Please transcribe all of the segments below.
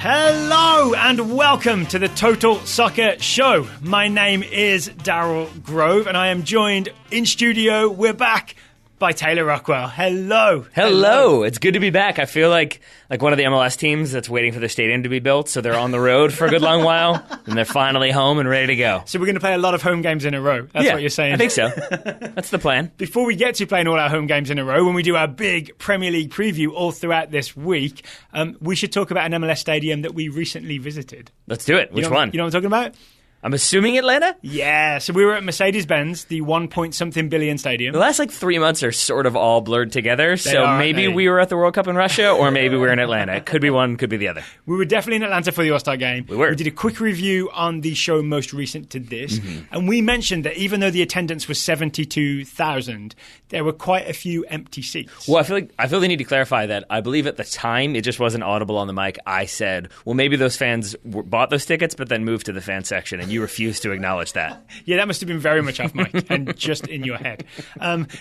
Hello and welcome to the Total Soccer Show. My name is Daryl Grove and I am joined in studio. We're back by Taylor Rockwell. Hello. Hello. It's good to be back. I feel like one of the MLS teams that's waiting for their stadium to be built, so they're on the road for a good long while, and they're finally home and ready to go. So we're going to play a lot of home games in a row. That's what you're saying? I think so. That's the plan. Before we get to playing all our home games in a row, when we do our big Premier League preview all throughout this week, we should talk about an MLS stadium that we recently visited. Let's do it. Which one? You know what I'm talking about? I'm assuming Atlanta? Yeah, so we were at Mercedes-Benz, the 1-point-something billion stadium. The last 3 months are sort of all blurred together, maybe we were at the World Cup in Russia, or maybe we were in Atlanta. It could be one, could be the other. We were definitely in Atlanta for the All-Star game. We were. We did a quick review on the show most recent to this, and we mentioned that even though the attendance was 72,000, there were quite a few empty seats. Well, I feel they need to clarify that. I believe at the time, it just wasn't audible on the mic. I said, well, maybe those fans bought those tickets, but then moved to the fan section, and you refused to acknowledge that. Yeah, that must have been very much off mic and just in your head.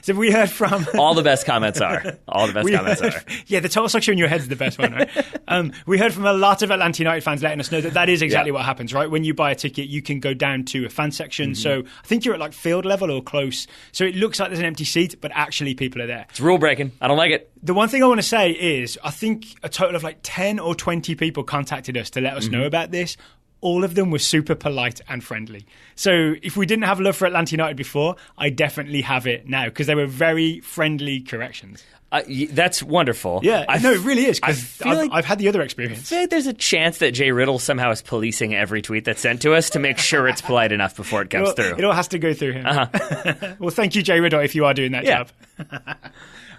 So we heard from... All the best comments are. Yeah, the Total Soccer Show in your head is the best one, right? We heard from a lot of Atlanta United fans letting us know that is exactly what happens, right? When you buy a ticket, you can go down to a fan section. So I think you're at field level or close. So it looks like there's an empty seat, but actually people are there. It's rule breaking. I don't like it. The one thing I want to say is I think a total of 10 or 20 people contacted us to let us know about this. All of them were super polite and friendly. So if we didn't have love for Atlanta United before, I definitely have it now because they were very friendly corrections. That's wonderful. Yeah, it really is because I've had the other experience. I feel like there's a chance that Jay Riddle somehow is policing every tweet that's sent to us to make sure it's polite enough before it comes through. It all has to go through him. Well, thank you, Jay Riddle, if you are doing that job.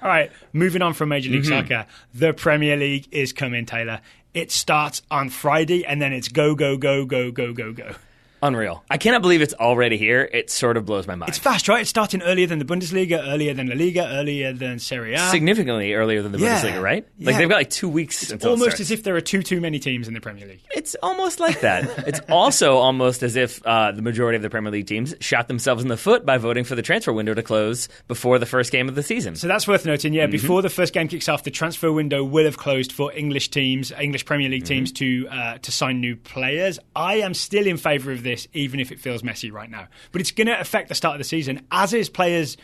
All right, moving on from Major League Soccer. The Premier League is coming, Taylor. It starts on Friday, and then it's go, go, go, go, go, go, go. Unreal. I cannot believe it's already here. It sort of blows my mind. It's fast, right? It's starting earlier than the Bundesliga, earlier than La Liga, earlier than Serie A. Significantly earlier than the Bundesliga, right? They've got 2 weeks until it almost starts. as if there are too many teams in the Premier League. It's almost like that. It's also almost as if the majority of the Premier League teams shot themselves in the foot by voting for the transfer window to close before the first game of the season. So that's worth noting, before the first game kicks off, the transfer window will have closed for English Premier League teams to sign new players. I am still in favour of this, even if it feels messy right now. But it's going to affect the start of the season, as is players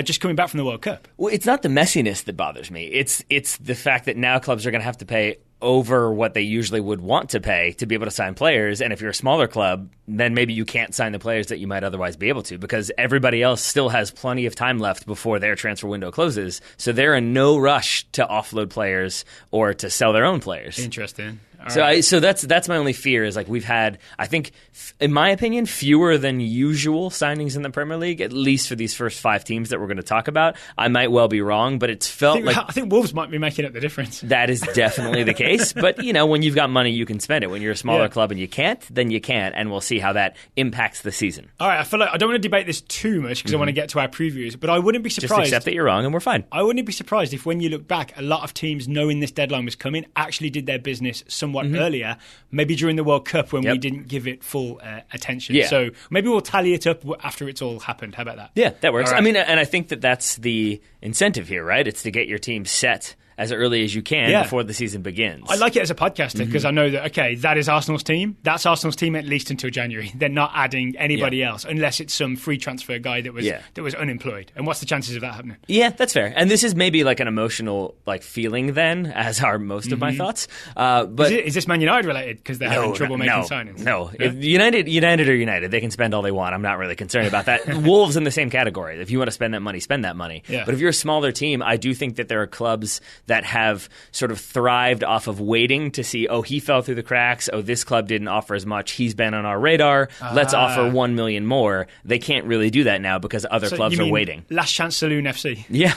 just coming back from the World Cup. Well, it's not the messiness that bothers me. It's the fact that now clubs are going to have to pay over what they usually would want to pay to be able to sign players. And if you're a smaller club, then maybe you can't sign the players that you might otherwise be able to because everybody else still has plenty of time left before their transfer window closes. So they're in no rush to offload players or to sell their own players. Interesting. So that's my only fear is we've had, I think, in my opinion, fewer than usual signings in the Premier League, at least for these first 5 teams that we're going to talk about. I might well be wrong, but it's felt I think Wolves might be making up the difference. That is definitely the case. But, when you've got money, you can spend it. When you're a smaller club and you can't, then you can't. And we'll see how that impacts the season. All right, I feel like I don't want to debate this too much because I want to get to our previews, but I wouldn't be surprised. Just accept that you're wrong and we're fine. I wouldn't be surprised if when you look back, a lot of teams knowing this deadline was coming actually did their business somewhat earlier, maybe during the World Cup when we didn't give it full attention. Yeah. So maybe we'll tally it up after it's all happened. How about that? Yeah, that works. Right. I mean, and I think that's the incentive here, right? It's to get your team set as early as you can before the season begins. I like it as a podcaster because I know that, that is Arsenal's team. That's Arsenal's team at least until January. They're not adding anybody else unless it's some free transfer guy that was unemployed. And what's the chances of that happening? Yeah, that's fair. And this is maybe an emotional feeling then, as are most of my thoughts. But is this Man United related because they're having trouble making signings? No. Yeah? United are United. They can spend all they want. I'm not really concerned about that. Wolves in the same category. If you want to spend that money, spend that money. Yeah. But if you're a smaller team, I do think that there are clubs that have sort of thrived off of waiting to see, he fell through the cracks. This club didn't offer as much. He's been on our radar. Let's offer 1 million more. They can't really do that now because other clubs are waiting. Last Chance Saloon FC. Yeah.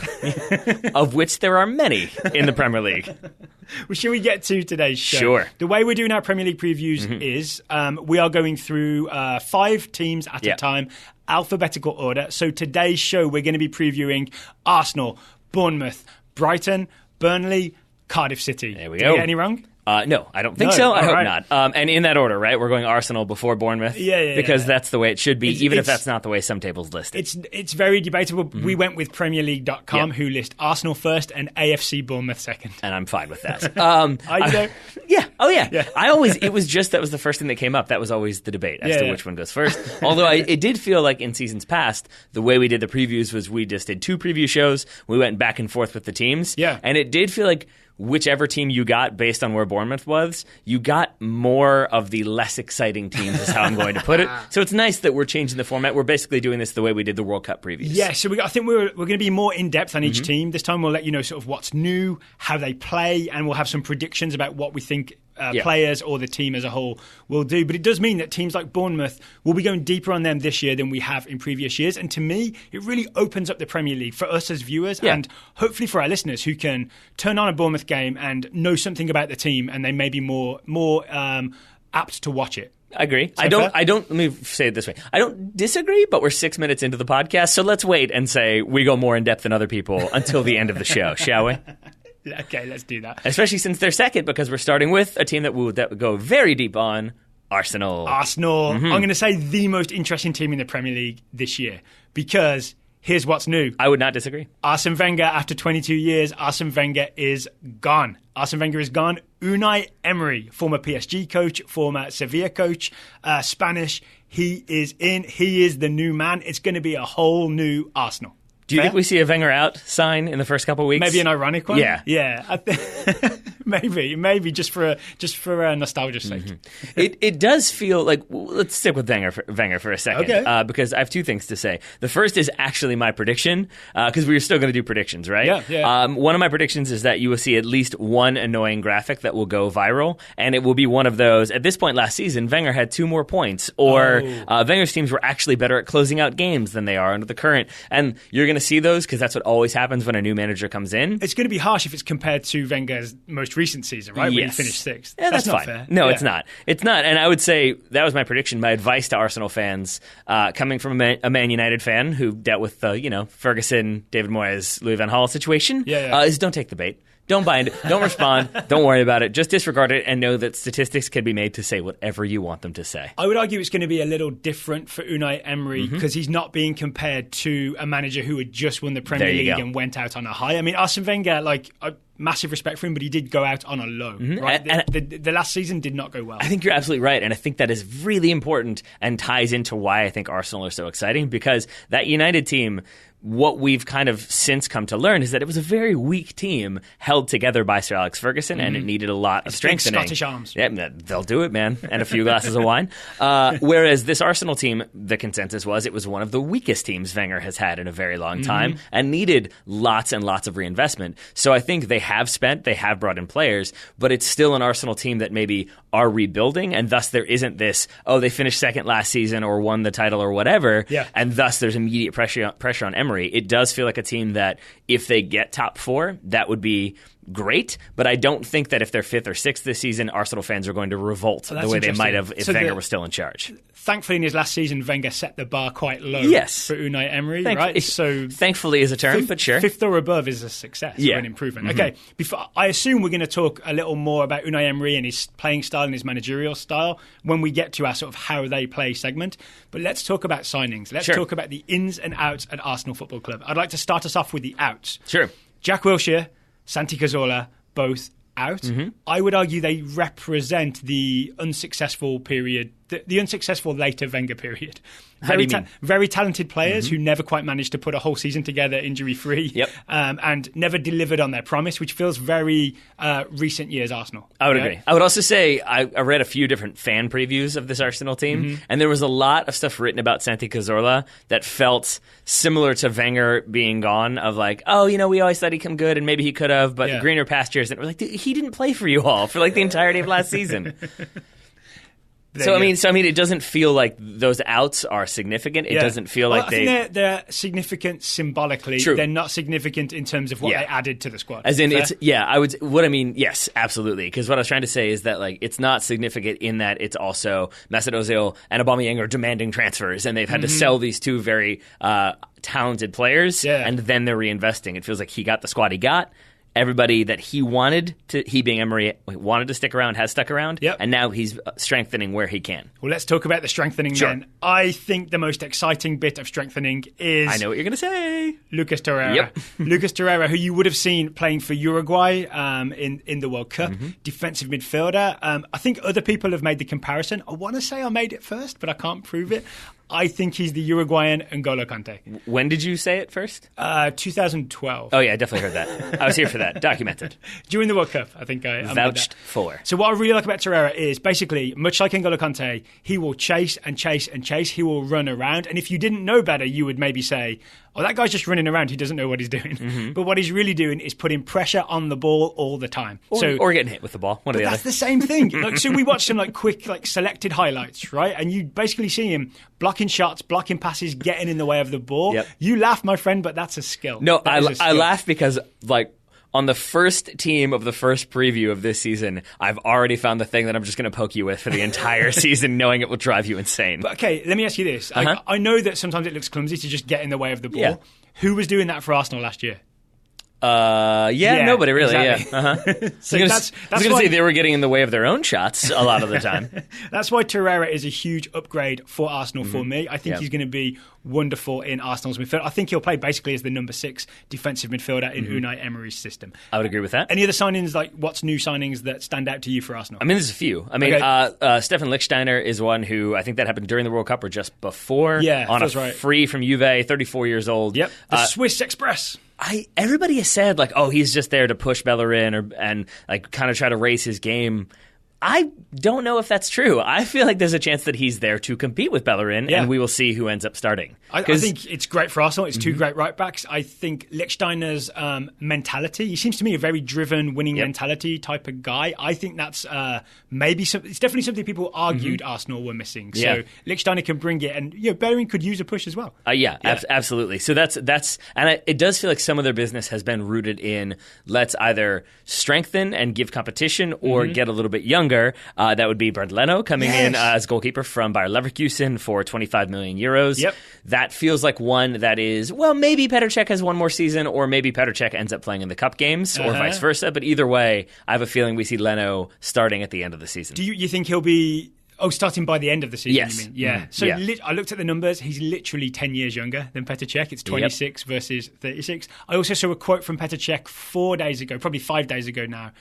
Of which there are many in the Premier League. Well, shall we get to today's show? Sure. The way we're doing our Premier League previews is we are going through 5 teams at a time, alphabetical order. So today's show, we're going to be previewing Arsenal, Bournemouth, Brighton, Burnley, Cardiff City. There we go. Did I get any wrong? No, I don't think so. I hope not. And in that order, right? We're going Arsenal before Bournemouth. Because that's the way it should be, even if that's not the way some tables list it. It's very debatable. We went with PremierLeague.com, who list Arsenal first and AFC Bournemouth second. And I'm fine with that. Are you there? Yeah. Oh, yeah. It was just, that was the first thing that came up. That was always the debate as to which one goes first. Although it did feel like in seasons past, the way we did the previews was we just did 2 preview shows. We went back and forth with the teams. Yeah. And it did feel like whichever team you got based on where Bournemouth was, you got more of the less exciting teams is how I'm going to put it. So it's nice that we're changing the format. We're basically doing this the way we did the World Cup previews. Yeah, so I think we're going to be more in-depth on each team. This time we'll let you know sort of what's new, how they play, and we'll have some predictions about what we think players or the team as a whole will do. But it does mean that teams like Bournemouth will be going deeper on them this year than we have in previous years. And to me, it really opens up the Premier League for us as viewers and hopefully for our listeners who can turn on a Bournemouth game and know something about the team, and they may be more apt to watch it. I agree. Let me say it this way. I don't disagree, but we're 6 minutes into the podcast, so let's wait and say we go more in depth than other people until the end of the show, shall we? Okay, let's do that. Especially since they're second, because we're starting with a team that will go very deep on, Arsenal. I'm going to say the most interesting team in the Premier League this year, because here's what's new. I would not disagree. Arsene Wenger, after 22 years, Arsene Wenger is gone. Arsene Wenger is gone. Unai Emery, former PSG coach, former Sevilla coach, Spanish, he is in. He is the new man. It's going to be a whole new Arsenal. Do you think we see a Wenger out sign in the first couple of weeks? Maybe an ironic one. Yeah. Maybe just for nostalgia's sake. It does feel like, let's stick with Wenger for a second, okay. Because I have 2 things to say. The first is actually my prediction, because we were still going to do predictions, right? Yeah. One of my predictions is that you will see at least one annoying graphic that will go viral, and it will be one of those. At this point last season, Wenger had 2 more points, or Wenger's teams were actually better at closing out games than they are under the current, and you're going to see those because that's what always happens when a new manager comes in. It's going to be harsh if it's compared to Wenger's most recent season, right? Yes. When he finished 6th. Yeah, that's not fine. Fair. No, it's not. It's not. And I would say that was my prediction. My advice to Arsenal fans, coming from a Man United fan who dealt with the Ferguson, David Moyes, Louis van Gaal situation, is don't take the bait. Don't buy it. Don't respond. Don't worry about it. Just disregard it and know that statistics can be made to say whatever you want them to say. I would argue it's going to be a little different for Unai Emery because he's not being compared to a manager who had just won the Premier League and went out on a high. I mean, Arsene Wenger, massive respect for him, but he did go out on a low. Right? The last season did not go well. I think you're absolutely right, and I think that is really important and ties into why I think Arsenal are so exciting, because that United team, what we've kind of since come to learn is that it was a very weak team held together by Sir Alex Ferguson, and it needed a lot of strengthening. Scottish arms. Yeah, they'll do it, man, and a few glasses of wine. Whereas this Arsenal team, the consensus was it was one of the weakest teams Wenger has had in a very long time and needed lots and lots of reinvestment. So I think they have brought in players, but it's still an Arsenal team that maybe are rebuilding, and thus there isn't this, they finished second last season or won the title or whatever, and thus there's immediate pressure on Emery. It does feel like a team that if they get top 4, that would be great, but I don't think that if they're 5th or 6th this season, Arsenal fans are going to revolt the way they might have if Wenger was still in charge. Thankfully, in his last season, Wenger set the bar quite low for Unai Emery, right? So thankfully is a term, but sure. 5th or above is a success or an improvement. Okay, I assume we're going to talk a little more about Unai Emery and his playing style and his managerial style when we get to our sort of how they play segment. But let's talk about signings. Let's talk about the ins and outs at Arsenal Football Club. I'd like to start us off with the outs. Sure. Jack Wilshere, Santi Cazorla, both out. I would argue they represent the unsuccessful period, the unsuccessful later Wenger period. Very talented players who never quite managed to put a whole season together injury-free and never delivered on their promise, which feels very recent years Arsenal. I would agree. I would also say I read a few different fan previews of this Arsenal team, and there was a lot of stuff written about Santi Cazorla that felt similar to Wenger being gone, of like, we always thought he'd come good and maybe he could have, but greener pastures. And we're like, he didn't play for you all for like the entirety of last season. So I mean, it doesn't feel like those outs are significant. It doesn't feel like I think they're significant symbolically. True. They're not significant in terms of what they added to the squad. As in, yes, absolutely. Because what I was trying to say is that it's not significant in that it's also Mesut Ozil and Aubameyang are demanding transfers, and they've had to sell these 2 very talented players, and then they're reinvesting. It feels like he got the squad he got. everybody that he being Emery, wanted to stick around, has stuck around, Yep. and now he's strengthening where he can. Well, let's talk about the strengthening then. I think the most exciting bit of strengthening is... I know what you're going to say. Lucas Torreira. Yep. Lucas Torreira, who you would have seen playing for Uruguay in the World Cup, defensive midfielder. I think other people have made the comparison. I want to say I made it first, but I can't prove it. I think he's the Uruguayan N'Golo Kante. When did you say it first? 2012. Oh, yeah, I definitely heard that. I was here for that. Documented. During the World Cup, I think I vouched for. So what I really like about Torreira is basically, much like N'Golo Kante, he will chase and chase and chase. He will run around. And if you didn't know better, you would maybe say, oh, that guy's just running around. He doesn't know what he's doing. But what he's really doing is putting pressure on the ball all the time. Or getting hit with the ball. One or the other. That's the same thing. So we watched some quick selected highlights, right? And you basically see him blocking shots, blocking passes, getting in the way of the ball. Yep. You laugh, my friend, but that's a skill. No, I laugh because on the first team of the first preview of this season, I've already found the thing that I'm just going to poke you with for the entire season, knowing it will drive you insane. But okay, let me ask you this. I know that sometimes it looks clumsy to just get in the way of the ball. Yeah. Who was doing that for Arsenal last year? Nobody really. Exactly. Yeah. So I was going to say they were getting in the way of their own shots a lot of the time. That's why Torreira is a huge upgrade for Arsenal for me. I think he's going to be wonderful in Arsenal's midfield. I think he'll play basically as the number 6 defensive midfielder in Unai Emery's system. I would agree with that. Any other signings, what's new signings that stand out to you for Arsenal? I mean, there's a few. I mean, Stefan Lichtsteiner is one who I think that happened during the World Cup or just before. Yeah, on a right. free from Juve, 34 years old. Yep, the Swiss Express. Everybody has said he's just there to push Bellerin and kind of try to raise his game. I don't know if that's true. I feel like there's a chance that he's there to compete with Bellerin, and we will see who ends up starting. I think it's great for Arsenal. It's two great right-backs. I think Lichtsteiner's mentality, he seems to me a very driven, winning mentality type of guy. I think that's it's definitely something people argued Arsenal were missing. So Lichtsteiner can bring it, and Bellerin could use a push as well. Absolutely. So that's and it does feel like some of their business has been rooted in let's either strengthen and give competition or get a little bit younger. That would be Bernd Leno coming in as goalkeeper from Bayer Leverkusen for 25 million euros. Yep. That feels like one that is, maybe Petr Cech has one more season, or maybe Petr Cech ends up playing in the cup games, or vice versa. But either way, I have a feeling we see Leno starting at the end of the season. Do you think he'll be... starting by the end of the season, yes. you mean? Yeah. So I looked at the numbers. He's literally 10 years younger than Petr Cech. It's 26 versus 36. I also saw a quote from Petr Cech 4 days ago, probably 5 days ago now,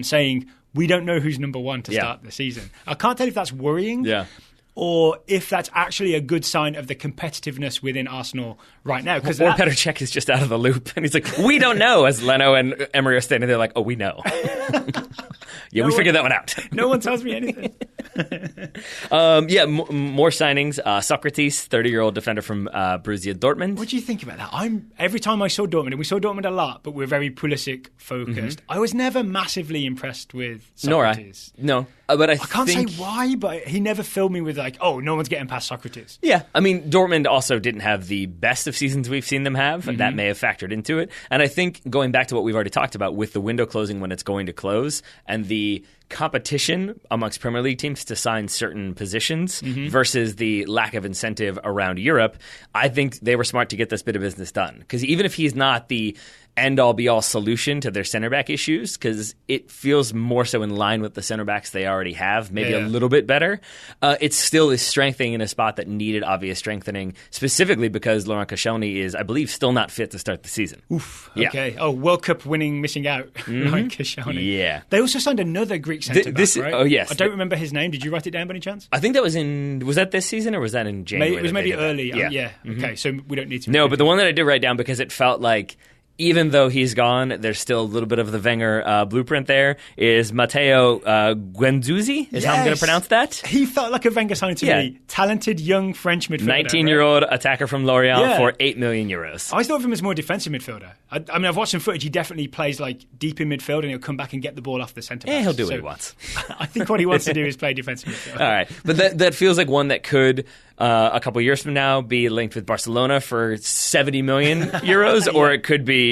saying, we don't know who's number 1 to start the season. I can't tell if that's worrying or if that's actually a good sign of the competitiveness within Arsenal right now. Or Petr Cech is just out of the loop and he's like, we don't know, as Leno and Emery are standing there like, oh, we know. We figured that one out. No one tells me anything. More signings. Socrates, 30-year-old defender from Borussia Dortmund. What do you think about that? Every time I saw Dortmund, and we saw Dortmund a lot, but we're very Pulisic focused. I was never massively impressed with Socrates. No, but I can't say why, but he never filled me with no one's getting past Socrates. Yeah, I mean, Dortmund also didn't have the best of seasons we've seen them have, and that may have factored into it. And I think going back to what we've already talked about with the window closing when it's going to close, and the competition amongst Premier League teams to sign certain positions versus the lack of incentive around Europe, I think they were smart to get this bit of business done. Because even if he's not the end-all, be-all solution to their center-back issues, because it feels more so in line with the center-backs they already have, maybe a little bit better, it still is strengthening in a spot that needed obvious strengthening, specifically because Laurent Koscielny is, I believe, still not fit to start the season. Oof, okay. Oh, World Cup winning, missing out, Laurent Koscielny. Yeah. They also signed another Greek centre-back, right? Oh, yes. I don't remember his name. Did you write it down by any chance? I think that was that this season, or was that in January? It was maybe early. Yeah. Okay, so we don't need to... No, but the one that I did write down, because it felt like even though he's gone, there's still a little bit of the Wenger blueprint there, is Matteo Guendouzi, is how I'm going to pronounce that. He felt like a Wenger signing to me. Talented young French midfielder. 19-year-old attacker from Lorient for 8 million euros. I thought of him as more defensive midfielder. I mean, I've watched some footage. He definitely plays deep in midfield, and he'll come back and get the ball off the centre back. Yeah, he'll do what he wants. I think what he wants to do is play defensive midfield. All right. But that feels like one that could... a couple years from now, be linked with Barcelona for 70 million euros, or it could be,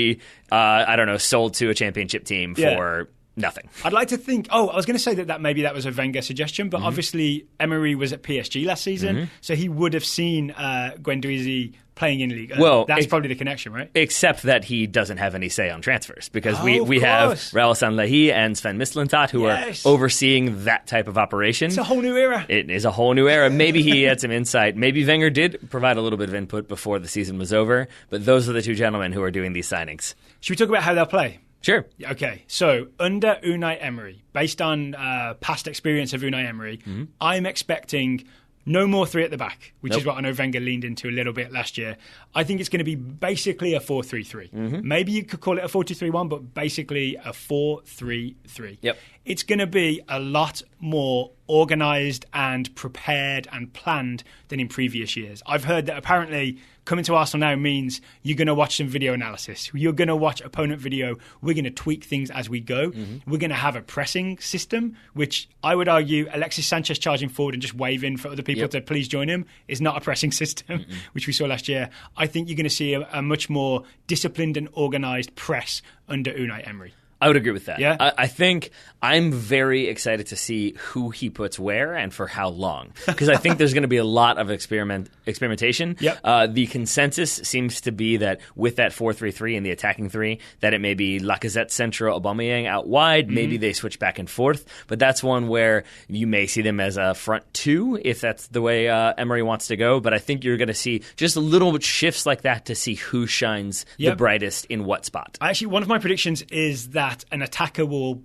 sold to a championship team for Nothing. I'd like to think, I was going to say that maybe that was a Wenger suggestion, but obviously Emery was at PSG last season, so he would have seen Guendouzi playing in League. Well, that's probably the connection, right? Except that he doesn't have any say on transfers because we have Raul Sanllehi and Sven Mislintat who are overseeing that type of operation. It's a whole new era. It is a whole new era. Maybe he had some insight. Maybe Wenger did provide a little bit of input before the season was over, but those are the two gentlemen who are doing these signings. Should we talk about how they'll play? Sure. Okay, so under Unai Emery, based on past experience of Unai Emery, I'm expecting no more three at the back, which is what I know Wenger leaned into a little bit last year. I think it's going to be basically a 4-3-3. Maybe you could call it a 4-2-3-1, but basically a 4-3-3. Yep. It's going to be a lot more organised and prepared and planned than in previous years. I've heard that apparently coming to Arsenal now means you're going to watch some video analysis. You're going to watch opponent video. We're going to tweak things as we go. We're going to have a pressing system, which I would argue Alexis Sanchez charging forward and just waving for other people to please join him is not a pressing system, which we saw last year. I think you're going to see a much more disciplined and organised press under Unai Emery. I would agree with that. Yeah? I think I'm very excited to see who he puts where and for how long, because I think there's going to be a lot of experimentation. Yep. The consensus seems to be that with that 4-3-3 and the attacking three, that it may be Lacazette central, Aubameyang out wide. Maybe they switch back and forth, but that's one where you may see them as a front two if that's the way Emery wants to go. But I think you're going to see just a little bit shifts like that to see who shines the brightest in what spot. Actually, one of my predictions is that an attacker will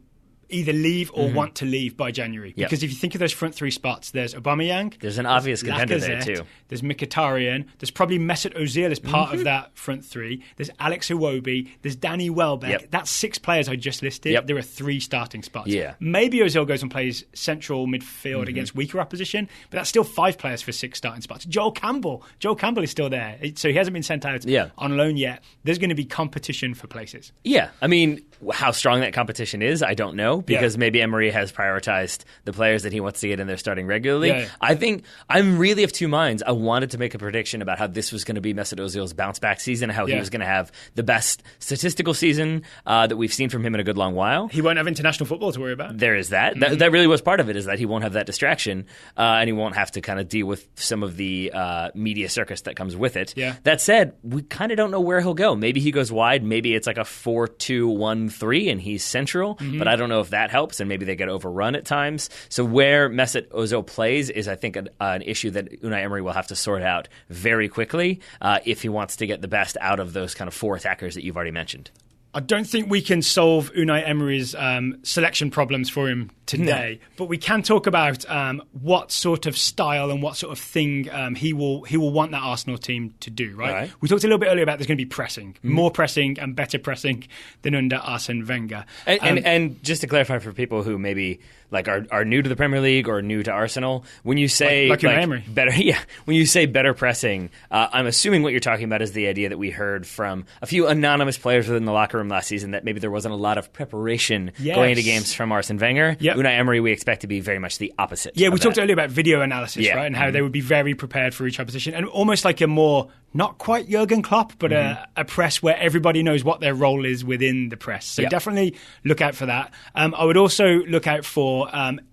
either leave or want to leave by January. Because if you think of those front three spots, there's Aubameyang. There's an obvious contender there too. There's Mkhitaryan. There's probably Mesut Ozil as part of that front three. There's Alex Iwobi. There's Danny Welbeck. That's 6 players I just listed. There are 3 starting spots. Maybe Ozil goes and plays central midfield against weaker opposition, but that's still 5 players for 6 starting spots. Joel Campbell is still there. So he hasn't been sent out on loan yet. There's going to be competition for places. Yeah. I mean, how strong that competition is, I don't know. Because maybe Emery has prioritized the players that he wants to get in there starting regularly. I think I'm really of two minds. I wanted to make a prediction about how this was going to be Mesut Ozil's bounce-back season, how he was going to have the best statistical season that we've seen from him in a good long while. He won't have international football to worry about. There is that. That really was part of it, is that he won't have that distraction, and he won't have to kind of deal with some of the media circus that comes with it. That said, we kind of don't know where he'll go. Maybe he goes wide. Maybe it's like a 4-2-1-3, and he's central, but I don't know if that helps, and maybe they get overrun at times. So where Mesut Ozil plays is, I think, an issue that Unai Emery will have to sort out very quickly if he wants to get the best out of those kind of 4 attackers that you've already mentioned. I don't think we can solve Unai Emery's selection problems for him today, but we can talk about what sort of style and what sort of thing he will want that Arsenal team to do. Right? We talked a little bit earlier about there's going to be pressing, more pressing and better pressing than under Arsene Wenger. And just to clarify for people who maybe are new to the Premier League or new to Arsenal, when you say when you say better pressing, I'm assuming what you're talking about is the idea that we heard from a few anonymous players within the locker room last season that maybe there wasn't a lot of preparation going into games from Arsene Wenger. Unai Emery, we expect to be very much the opposite. We talked earlier about video analysis, right, and how they would be very prepared for each opposition, and almost like a more, not quite Jurgen Klopp, but a press where everybody knows what their role is within the press. So definitely look out for that. I would also look out for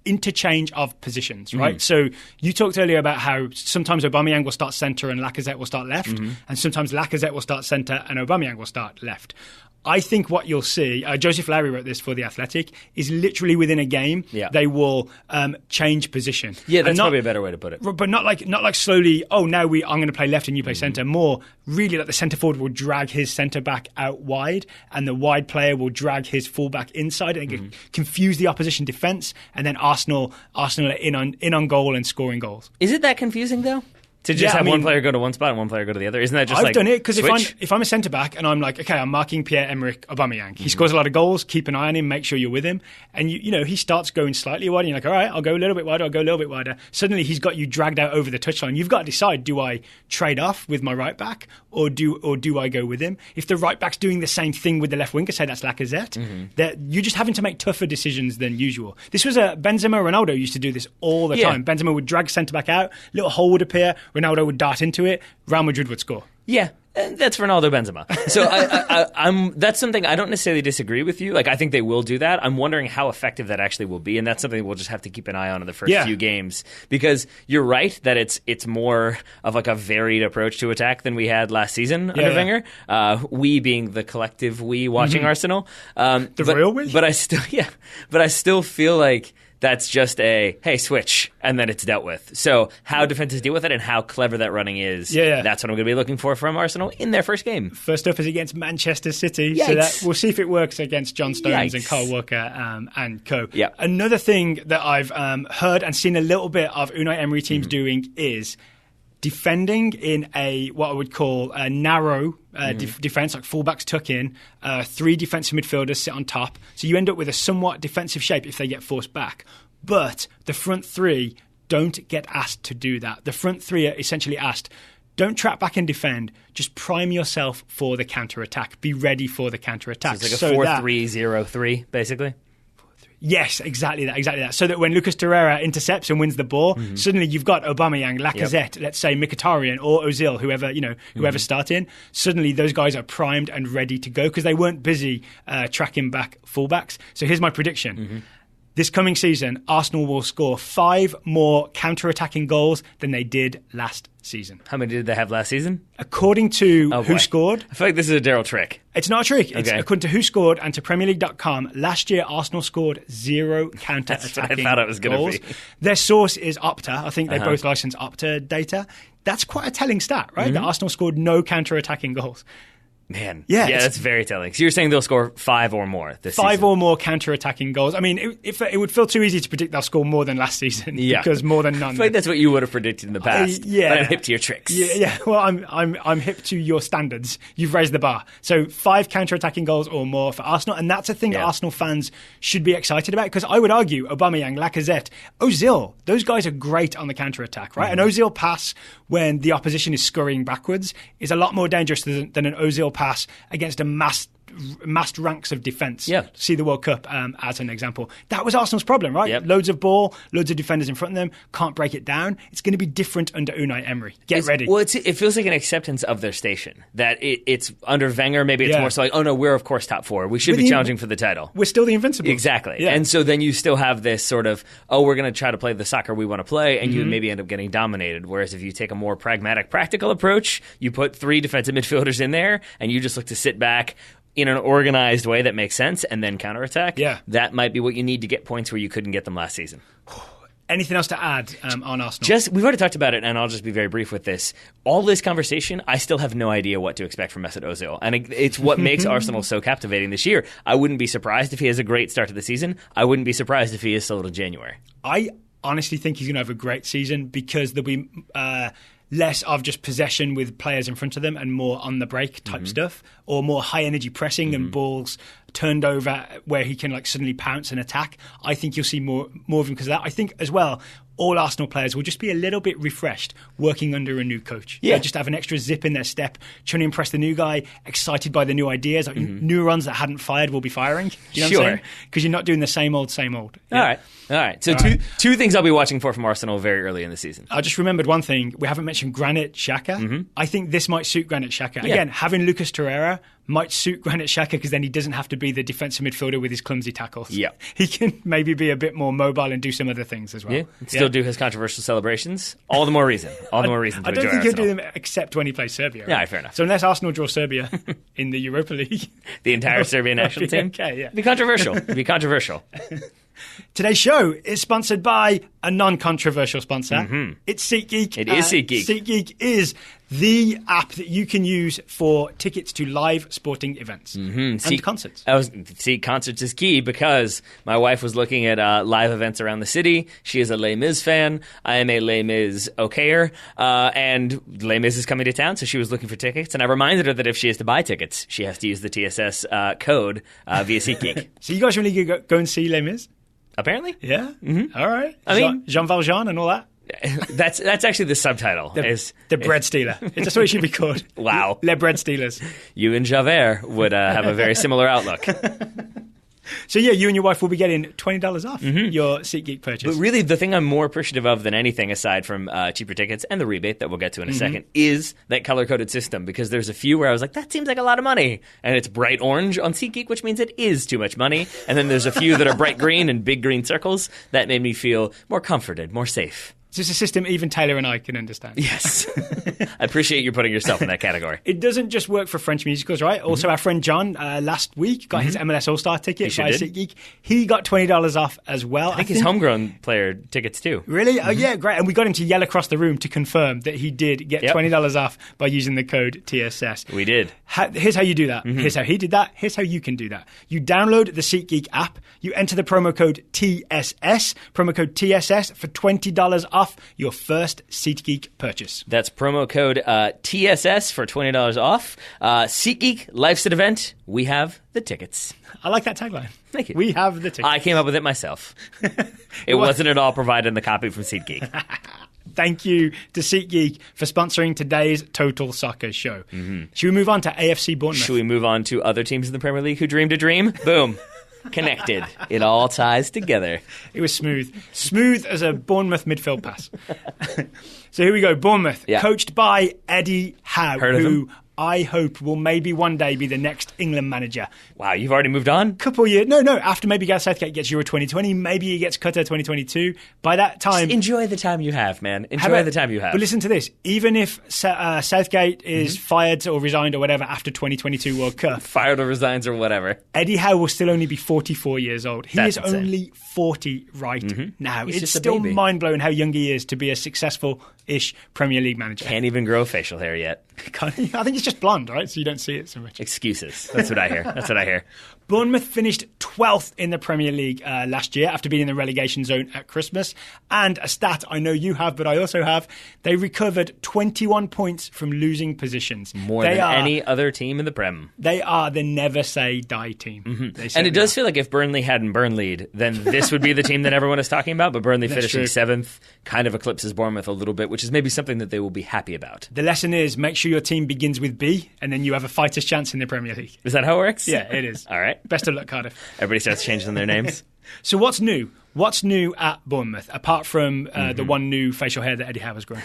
interchange of positions, right? So you talked earlier about how sometimes Aubameyang will start centre and Lacazette will start left, and sometimes Lacazette will start centre and Aubameyang will start left. I think what you'll see, Joseph Larry wrote this for The Athletic, is literally within a game, they will change position. That's probably a better way to put it. But not like slowly, I'm going to play left and you play centre. More really like the centre forward will drag his centre back out wide and the wide player will drag his full back inside and confuse the opposition defence, and then Arsenal are in on goal and scoring goals. Is it that confusing though? To just have one player go to one spot and one player go to the other? Isn't that just I've done it because if I'm a centre-back and I'm like, okay, I'm marking Pierre-Emerick Aubameyang. He scores a lot of goals, keep an eye on him, make sure you're with him. And, he starts going slightly wide and you're like, all right, I'll go a little bit wider, Suddenly he's got you dragged out over the touchline. You've got to decide, do I trade off with my right-back or do I go with him? If the right-back's doing the same thing with the left winger, say that's Lacazette, that you're just having to make tougher decisions than usual. This was Benzema, Ronaldo used to do this all the time. Benzema would drag centre-back out, little hole would appear, Ronaldo would dart into it, Real Madrid would score. Yeah, That's Ronaldo Benzema. So that's something I don't necessarily disagree with you. Like, I think they will do that. I'm wondering how effective that actually will be, and that's something we'll just have to keep an eye on in the first few games. Because you're right that it's more of like a varied approach to attack than we had last season under Wenger. We being the collective we watching Arsenal. Real we? But I still feel like that's just a, hey, switch, and then it's dealt with. So how defenses deal with it and how clever that running is, that's what I'm going to be looking for from Arsenal in their first game. First up is against Manchester City. Yikes. So we'll see if it works against John Stones and Kyle Walker and co. Yep. Another thing that I've heard and seen a little bit of Unai Emery teams doing is defending in what I would call a narrow defence, like fullbacks tuck in, 3 defensive midfielders sit on top. So you end up with a somewhat defensive shape if they get forced back. But the front 3 don't get asked to do that. The front 3 are essentially asked, don't track back and defend, just prime yourself for the counter-attack. Be ready for the counter-attack. So it's like a 4-3-0-3, basically? Yes, exactly that. So that when Lucas Torreira intercepts and wins the ball, suddenly you've got Aubameyang, Lacazette, let's say Mkhitaryan or Ozil, whoever's starting. Suddenly those guys are primed and ready to go because they weren't busy tracking back fullbacks. So here's my prediction. This coming season, Arsenal will score 5 more counter-attacking goals than they did last season. How many did they have last season? According to Who Scored... I feel like this is a Daryl trick. It's not a trick. It's according to Who Scored and to PremierLeague.com, last year Arsenal scored 0 counter-attacking goals. That's what I thought it was going to be. Their source is Opta. I think they both license Opta data. That's quite a telling stat, right? That Arsenal scored no counter-attacking goals. Man, that's very telling. So you're saying they'll score 5 or more this season? 5 or more counter-attacking goals. I mean, it would feel too easy to predict they'll score more than last season because more than none. I feel like that's what you would have predicted in the past. But I'm hip to your tricks. Yeah. Well, I'm hip to your standards. You've raised the bar. So 5 counter-attacking goals or more for Arsenal, and that's a thing that Arsenal fans should be excited about because I would argue Aubameyang, Lacazette, Ozil, those guys are great on the counter-attack, right? An Ozil pass when the opposition is scurrying backwards is a lot more dangerous than an Ozil pass against a massed ranks of defence. See the World Cup as an example. That was Arsenal's problem, right? Loads of ball, loads of defenders in front of them, can't break it down. It's going to be different under Unai Emery. Get ready. Well, it feels like an acceptance of their station. That it's under Wenger, maybe it's more so like, oh no, we're of course top 4. We should be challenging for the title. We're still the Invincibles. Exactly. And so then you still have this sort of, we're going to try to play the soccer we want to play, and you maybe end up getting dominated. Whereas if you take a more pragmatic, practical approach, you put 3 defensive midfielders in there, and you just look to sit back in an organized way that makes sense and then counterattack, that might be what you need to get points where you couldn't get them last season. Anything else to add on Arsenal? We've already talked about it, and I'll just be very brief with this. All this conversation, I still have no idea what to expect from Mesut Ozil, and it's what makes Arsenal so captivating this year. I wouldn't be surprised if he has a great start to the season. I wouldn't be surprised if he is sold in January. I honestly think he's going to have a great season because there'll be less of just possession with players in front of them and more on the break type stuff, or more high energy pressing and balls turned over where he can like suddenly pounce and attack. I think you'll see more of him because of that. I think as well, all Arsenal players will just be a little bit refreshed working under a new coach. They'll just have an extra zip in their step, trying to impress the new guy, excited by the new ideas. Like neurons that hadn't fired will be firing. You know what I'm saying? Because you're not doing the same old. Yeah. All right. So two things I'll be watching for from Arsenal very early in the season. I just remembered one thing. We haven't mentioned Granit Xhaka. I think this might suit Granit Xhaka. Again, having Lucas Torreira might suit Granit Xhaka because then he doesn't have to be the defensive midfielder with his clumsy tackles. He can maybe be a bit more mobile and do some other things as well. Still do his controversial celebrations. All the more reason. All the more reason to enjoy I don't think Arsenal. he'll do them except when he plays Serbia. Right? Yeah, fair enough. So unless Arsenal draw Serbia in the Europa League. The entire Serbian national team? Okay, It'd be controversial. Today's show is sponsored by a non-controversial sponsor. It's SeatGeek. It is SeatGeek. SeatGeek is the app that you can use for tickets to live sporting events and concerts. Concerts is key because my wife was looking at live events around the city. She is a Les Mis fan. I am a Les Mis okayer. And Les Mis is coming to town, so she was looking for tickets. And I reminded her that if she has to buy tickets, she has to use the TSS code via SeatGeek. So you guys really go and see Les Mis? Apparently. Yeah? All right. I mean, Jean Valjean and all that? That's actually the subtitle. The bread stealer. That's what it should be called. Wow. Les bread stealers. You and Javert would have a very similar outlook. So yeah, you and your wife will be getting $20 off your SeatGeek purchase. But really, the thing I'm more appreciative of than anything, aside from cheaper tickets and the rebate that we'll get to in a second, is that color-coded system. Because there's a few where I was like, that seems like a lot of money. And it's bright orange on SeatGeek, which means it is too much money. And then there's a few that are bright green and big green circles. That made me feel more comforted, more safe. So it's a system even Taylor and I can understand. Yes. I appreciate you putting yourself in that category. It doesn't just work for French musicals, right? Also, our friend John last week got his MLS All-Star ticket by SeatGeek. He got $20 off as well. I think his homegrown player tickets too. Really? Oh, yeah, great. And we got him to yell across the room to confirm that he did get $20 off by using the code TSS. We did. Here's how you do that. Here's how he did that. Here's how you can do that. You download the SeatGeek app. You enter the promo code TSS, promo code TSS for $20 off your first SeatGeek purchase. That's promo code TSS for $20 off. SeatGeek, life's an event. We have the tickets. I like that tagline. Thank you. We have the tickets. I came up with it myself. It wasn't at all provided in the copy from SeatGeek. Thank you to SeatGeek for sponsoring today's Total Soccer show. Should we move on to AFC Bournemouth? Should we move on to other teams in the Premier League who dreamed a dream? Boom. Connected. It all ties together. It was smooth. Smooth as a Bournemouth midfield pass. So here we go. Bournemouth, coached by Eddie Howe, who I hope will maybe one day be the next England manager. Wow, you've already moved on? Couple years. No. After maybe Gareth Southgate gets Euro 2020, maybe he gets Qatar 2022. By that time... Just enjoy the time you have, man. Enjoy the time you have. But listen to this. Even if Southgate is fired or resigned or whatever after 2022 World Cup... Fired or resigns or whatever. Eddie Howe will still only be 44 years old. He is insane. Only 40 now. It's still mind-blowing how young he is to be a successful-ish Premier League manager. Can't even grow facial hair yet. I think it's just blonde, right? So you don't see it so much. Excuses. That's what I hear. Bournemouth finished 12th in the Premier League last year after being in the relegation zone at Christmas. And a stat I know you have, but I also have, they recovered 21 points from losing positions. More than any other team in the Prem. They are the never say die team. And it does feel like if Burnley hadn't Burnley'd, then this would be the team that everyone is talking about. But Burnley finishing 7th kind of eclipses Bournemouth a little bit, which is maybe something that they will be happy about. The lesson is make sure your team begins with B, and then you have a fighter's chance in the Premier League. Is that how it works? Yeah, it is. All right. Best of luck, Cardiff. Everybody starts changing their names. So what's new? What's new at Bournemouth, apart from the one new facial hair that Eddie Howe has grown?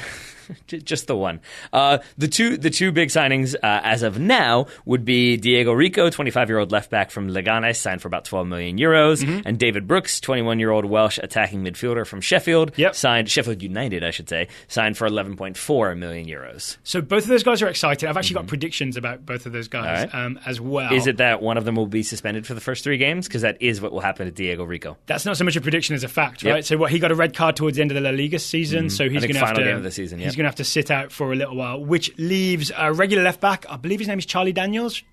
Just the one. The two big signings as of now would be Diego Rico, 25-year-old left-back from Leganes, signed for about 12 million euros, and David Brooks, 21-year-old Welsh attacking midfielder from Sheffield, signed Sheffield United, I should say, signed for 11.4 million euros. So both of those guys are excited. I've actually got predictions about both of those guys as well. Is it that one of them will be suspended for the first 3 games? Because that is what will happen to Diego Rico. That's not so much a prediction as a fact, right? So he got a red card towards the end of the La Liga season, so he's going to have to game of the season. He's going to have to sit out for a little while, which leaves a regular left back. I believe his name is Charlie Daniels,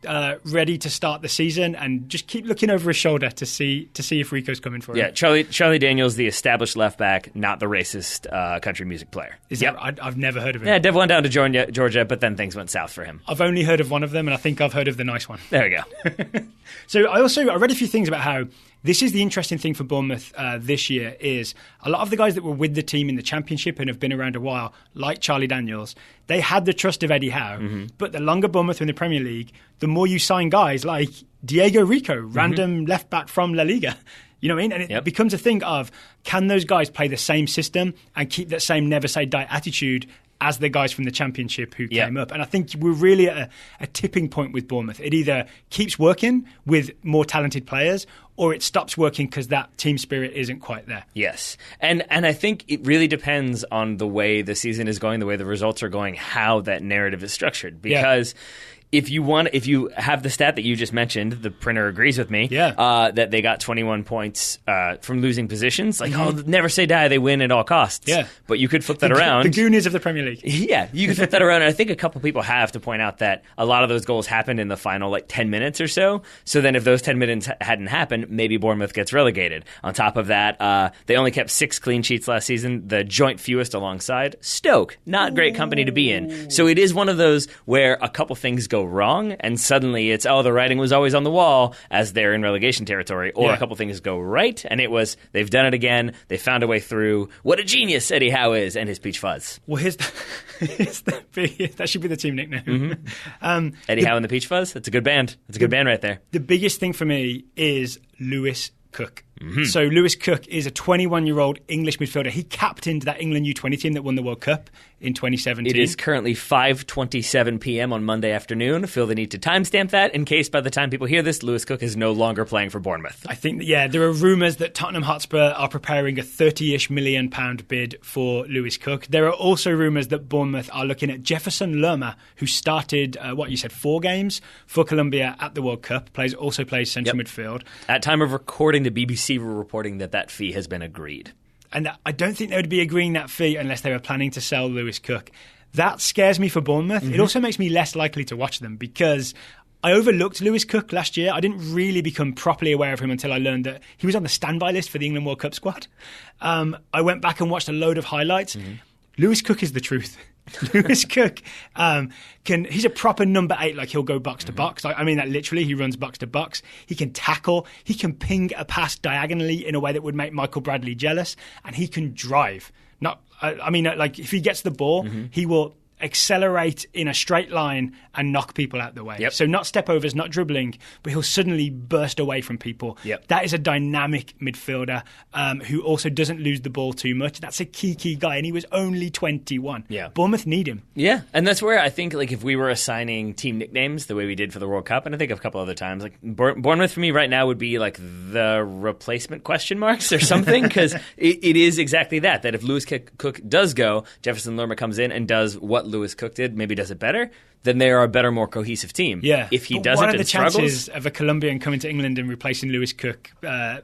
ready to start the season, and just keep looking over his shoulder to see if Rico's coming for him. Yeah, Charlie Daniels, the established left back, not the racist country music player. I've never heard of him. Yeah, Dev went down to Georgia, but then things went south for him. I've only heard of one of them, and I think I've heard of the nice one. There we go. So I read a few things about how this is the interesting thing for Bournemouth this year is a lot of the guys that were with the team in the Championship and have been around a while, like Charlie Daniels, they had the trust of Eddie Howe. But the longer Bournemouth are in the Premier League, the more you sign guys like Diego Rico, random left back from La Liga. You know what I mean? And it becomes a thing of, can those guys play the same system and keep that same never say die attitude as the guys from the Championship who came up? And I think we're really at a tipping point with Bournemouth. It either keeps working with more talented players, or it stops working because that team spirit isn't quite there. Yes. And I think it really depends on the way the season is going, the way the results are going, how that narrative is structured. Because if you have the stat that you just mentioned, the printer agrees with me, that they got 21 points from losing positions. Like, never say die, they win at all costs. Yeah. But you could flip that around. The Goonies of the Premier League. Yeah, you could flip that around. And I think a couple people have to point out that a lot of those goals happened in the final 10 minutes or so. So then if those 10 minutes hadn't happened, maybe Bournemouth gets relegated. On top of that, they only kept 6 clean sheets last season, the joint fewest alongside Stoke. Not great company to be in. So it is one of those where a couple things go go wrong, and suddenly it's, the writing was always on the wall as they're in relegation territory, or a couple things go right, and it was, they've done it again, they found a way through. What a genius Eddie Howe is, and his Peach Fuzz. Well, that should be the team nickname. Eddie Howe and the Peach Fuzz? That's a good band. That's a good band right there. The biggest thing for me is Lewis Cook. So Lewis Cook is a 21-year-old English midfielder. He captained that England U20 team that won the World Cup in 2017. It is currently 5:27 p.m. on Monday afternoon. Feel the need to timestamp that in case by the time people hear this, Lewis Cook is no longer playing for Bournemouth. I think, there are rumours that Tottenham Hotspur are preparing a £30-ish million bid for Lewis Cook. There are also rumours that Bournemouth are looking at Jefferson Lerma, who started, 4 games for Colombia at the World Cup, also plays central midfield. At time of recording, the BBC were reporting that fee has been agreed. And I don't think they would be agreeing that fee unless they were planning to sell Lewis Cook. That scares me for Bournemouth. It also makes me less likely to watch them because I overlooked Lewis Cook last year. I didn't really become properly aware of him until I learned that he was on the standby list for the England World Cup squad. I went back and watched a load of highlights. Lewis Cook is the truth. Lewis Cook he's a proper number 8, like he'll go box to box. I mean that literally, he runs box to box. He can tackle, he can ping a pass diagonally in a way that would make Michael Bradley jealous, and he can drive. If he gets the ball, he will accelerate in a straight line and knock people out the way. So not step overs, not dribbling, but he'll suddenly burst away from people. That is a dynamic midfielder who also doesn't lose the ball too much. That's a key guy, and he was only 21. Bournemouth need him. And that's where I think, like, if we were assigning team nicknames the way we did for the World Cup, and I think of a couple other times, like Bournemouth for me right now would be like the replacement question marks or something, because it is exactly that if Lewis Cook does go, Jefferson Lerma comes in and does what Lewis Cook did, maybe does it better, then they are a better, more cohesive team. If he doesn't and struggles... What are the chances of a Colombian coming to England and replacing Lewis Cook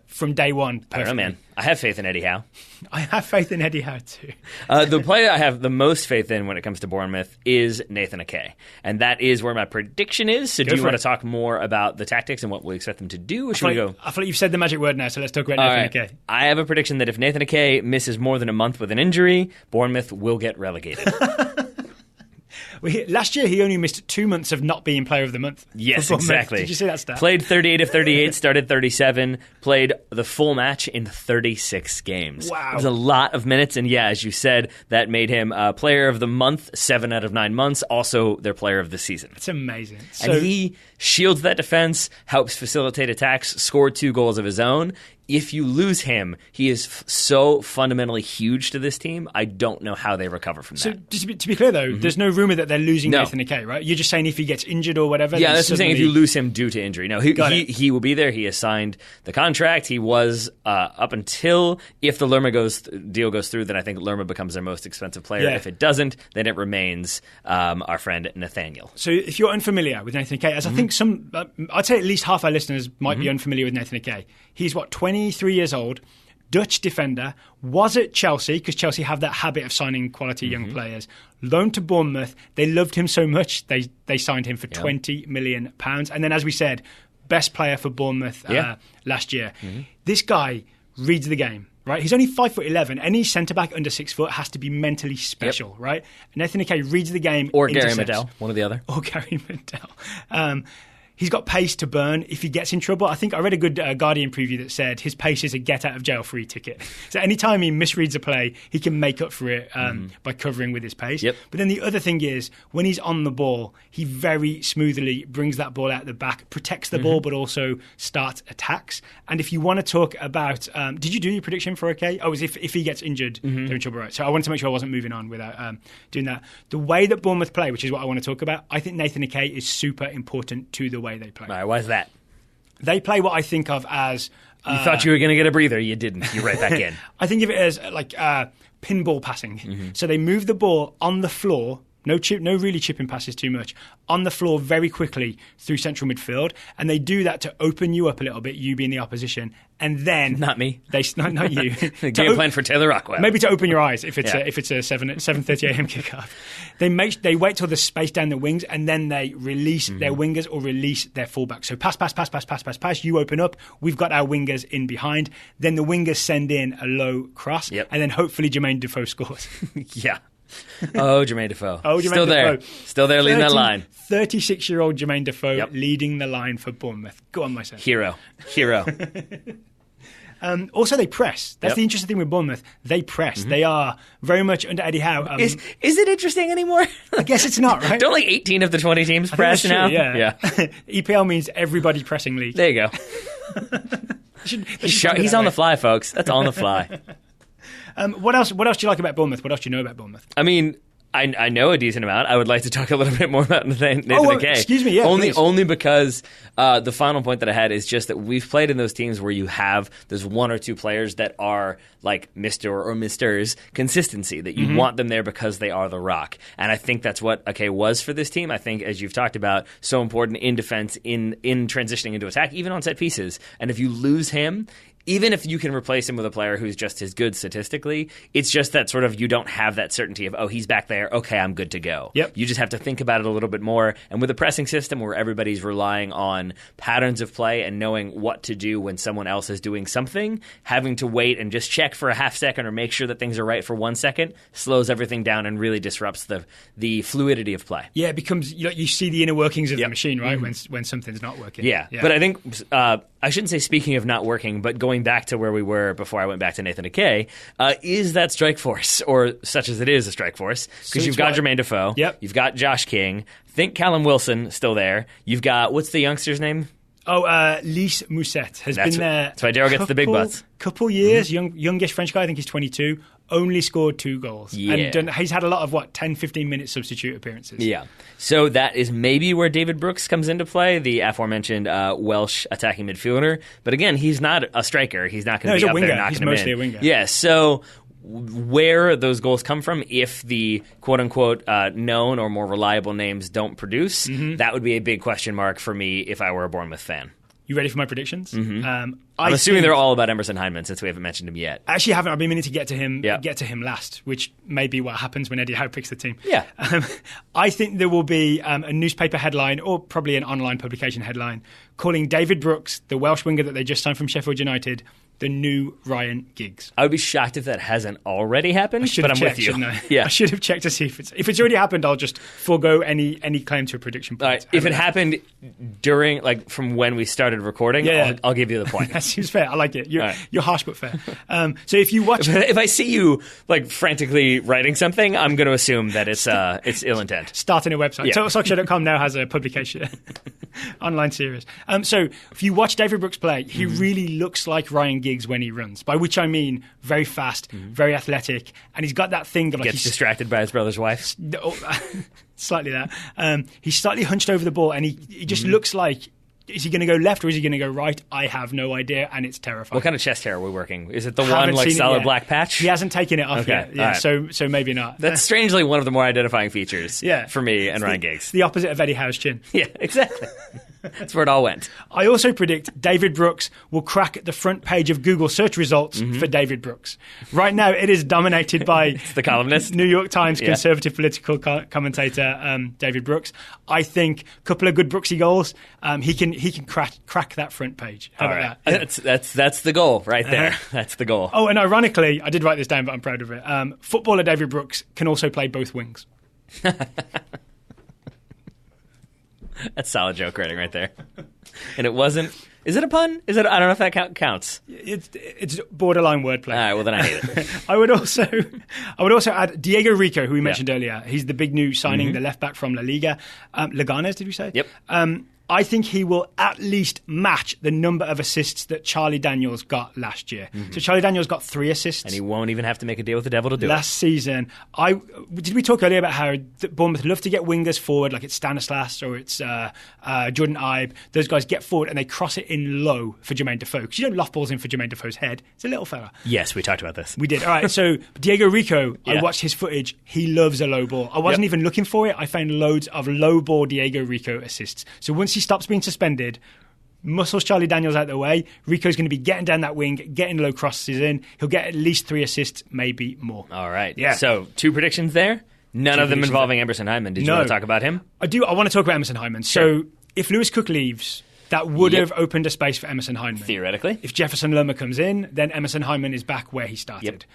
from day one perfectly? I don't know, man. I have faith in Eddie Howe. I have faith in Eddie Howe too. The player I have the most faith in when it comes to Bournemouth is Nathan Ake. And that is where my prediction is. So do you want to talk more about the tactics and what we expect them to do? Or should we go? I feel like you've said the magic word now, so let's talk about Nathan Ake. I have a prediction that if Nathan Ake misses more than a month with an injury, Bournemouth will get relegated. Last year, he only missed 2 months of not being Player of the Month. Yes, exactly. Did you see that stat? Played 38 of 38, started 37, played the full match in 36 games. Wow. It was a lot of minutes, and as you said, that made him Player of the Month 7 out of 9 months, also their Player of the Season. It's amazing. And he shields that defense, helps facilitate attacks, scored 2 goals of his own. If you lose him, he is so fundamentally huge to this team, I don't know how they recover from that. So, to be clear, though, there's no rumour that they're losing Nathan Ake, right? You're just saying if he gets injured or whatever... Yeah, that's what I'm saying, if you lose him due to injury. No, he will be there. He has signed the contract. He was up until, if the Lerma deal goes through, then I think Lerma becomes their most expensive player. If it doesn't, then it remains our friend Nathaniel. So if you're unfamiliar with Nathan Ake, as I think I'd say at least half our listeners might be unfamiliar with Nathan Ake. He's 23 years old, Dutch defender, was at Chelsea, because Chelsea have that habit of signing quality young players, loaned to Bournemouth. They loved him so much, they signed him for £20 million. And then, as we said, best player for Bournemouth last year. This guy reads the game. Right, he's only 5'11". Any centre-back under 6 foot has to be mentally special, right? Nathan Ake reads the game. Or Gary Medel, one or the other. Or Gary Medel. He's got pace to burn if he gets in trouble. I think I read a good Guardian preview that said his pace is a get-out-of-jail-free ticket. So anytime he misreads a play, he can make up for it by covering with his pace. But then the other thing is, when he's on the ball, he very smoothly brings that ball out the back, protects the ball, but also starts attacks. And if you want to talk about... did you do your prediction for Ake? Oh, it was if he gets injured, they're in trouble, right? So I wanted to make sure I wasn't moving on without doing that. The way that Bournemouth play, which is what I want to talk about, I think Nathan Ake is super important to the way they play. Right, why is that? They play what I think of as... you thought you were going to get a breather. You didn't. You're right back in. I think of it as like pinball passing. So they move the ball on the floor, no really chipping passes too much, on the floor very quickly through central midfield, and they do that to open you up a little bit, you being the opposition, and then... Not me. Not you. The game plan for Taylor Rockwell. Maybe to open your eyes if it's a 7:30 a.m. kickoff. They wait till there's space down the wings, and then they release their wingers or release their fullbacks. So pass, you open up, we've got our wingers in behind, then the wingers send in a low cross, and then hopefully Jermaine Defoe scores. Oh, Jermaine Defoe. Jermaine Defoe. Still there leading that line. 36-year-old Jermaine Defoe leading the line for Bournemouth. Go on, myself. Hero. Also, they press. That's the interesting thing with Bournemouth. They press. They are very much under Eddie Howe. Is it interesting anymore? I guess it's not, right? Don't 18 of the 20 teams press now? Yeah. EPL means everybody pressing league. There you go. He's on the fly, folks. That's on the fly. What else do you like about Bournemouth? What else do you know about Bournemouth? I mean, I know a decent amount. I would like to talk a little bit more about Nathan Ake. Excuse me, only because the final point that I had is just that we've played in those teams where there's one or two players that are like Mr. or Misters consistency, that you want them there because they are the rock. And I think that's what Ake was for this team. I think, as you've talked about, so important in defense, in transitioning into attack, even on set pieces. And if you lose him, even if you can replace him with a player who's just as good statistically, it's just that sort of you don't have that certainty of, oh, he's back there, okay, I'm good to go. Yep. You just have to think about it a little bit more. And with a pressing system where everybody's relying on patterns of play and knowing what to do when someone else is doing something, having to wait and just check for a half second or make sure that things are right for 1 second slows everything down and really disrupts the fluidity of play. Yeah, it becomes, you see the inner workings of the machine, right, when something's not working. Yeah. But I think, I shouldn't say speaking of not working, but going back to where we were before I went back to Nathan Ake, is that strike force, or such as it is a strike force, because you've got Jermaine Defoe, you've got Josh King, think Callum Wilson still there, you've got, what's the youngster's name? Lys Mousset has been there. That's why Daryl gets the big butts. Couple years, youngish French guy, I think he's 22, only scored 2 goals. Yeah. And he's had a lot of, 10, 15-minute substitute appearances. Yeah. So that is maybe where David Brooks comes into play, the aforementioned Welsh attacking midfielder. But again, he's not a striker. He's not going to be up there knocking him in. He's mostly a winger. Yeah, so where those goals come from, if the quote-unquote known or more reliable names don't produce, that would be a big question mark for me if I were a Bournemouth fan. You ready for my predictions? I'm assuming they're all about Emerson Hyndman, since we haven't mentioned him yet. Actually, haven't. I've been meaning to get to him last, which may be what happens when Eddie Howe picks the team. Yeah. I think there will be a newspaper headline, or probably an online publication headline, calling David Brooks, the Welsh winger that they just signed from Sheffield United, the new Ryan Giggs. I would be shocked if that hasn't already happened, but I'm with you. Yeah. I should have checked to see if it's already happened. I'll just forego any claim to a prediction point. All right. If it happened during, from when we started recording, I'll give you the point. That seems fair. I like it. You're harsh but fair. So if you watch, if I see you frantically writing something, I'm going to assume that it's ill intent. Starting a website. TotalSoccer.com now has a publication online series. So if you watch David Brooks play, he really looks like Ryan Giggs when he runs, by which I mean very fast, very athletic, and he's got that thing of gets distracted by his brother's wife. Slightly that. He's slightly hunched over the ball, and he just looks like, is he going to go left or is he going to go right? I have no idea, and it's terrifying. What kind of chest hair are we working? Is it the one solid black patch? He hasn't taken it off yet. Yeah, right. So maybe not. That's strangely one of the more identifying features for me and Ryan Giggs. The opposite of Eddie Howe's chin. Yeah, exactly. That's where it all went. I also predict David Brooks will crack the front page of Google search results for David Brooks. Right now, it is dominated by the columnist, New York Times conservative political commentator David Brooks. I think a couple of good Brooksy goals, he can crack that front page. How about that? Yeah. That's the goal right there. That's the goal. Oh, and ironically, I did write this down, but I'm proud of it. Footballer David Brooks can also play both wings. That's solid joke writing right there. And it wasn't... Is it a pun? I don't know if that counts. It's borderline wordplay. All right, well then I hate it. I would also add Diego Rico, who we mentioned earlier. He's the big new signing, the left back from La Liga. Leganes, did we say? Yep. I think he will at least match the number of assists that Charlie Daniels got last year. So Charlie Daniels got 3 assists. And he won't even have to make a deal with the devil to do it. Last season. Did we talk earlier about how Bournemouth love to get wingers forward, like it's Stanislas or it's Jordan Ibe. Those guys get forward and they cross it in low for Jermaine Defoe. Because you don't loft balls in for Jermaine Defoe's head. It's a little fella. Yes, we talked about this. We did. All right, so Diego Rico, I watched his footage. He loves a low ball. I wasn't even looking for it. I found loads of low ball Diego Rico assists. So once he stops being suspended, muscles Charlie Daniels out the way, Rico's going to be getting down that wing, getting low crosses in. He'll get at least 3 assists, maybe more. All right. Yeah. So 2 predictions there. None of them involving Emerson Hyndman. Did you want to talk about him? I do. I want to talk about Emerson Hyndman. Sure. So if Lewis Cook leaves, that would have opened a space for Emerson Hyndman. Theoretically. If Jefferson Lerma comes in, then Emerson Hyndman is back where he started.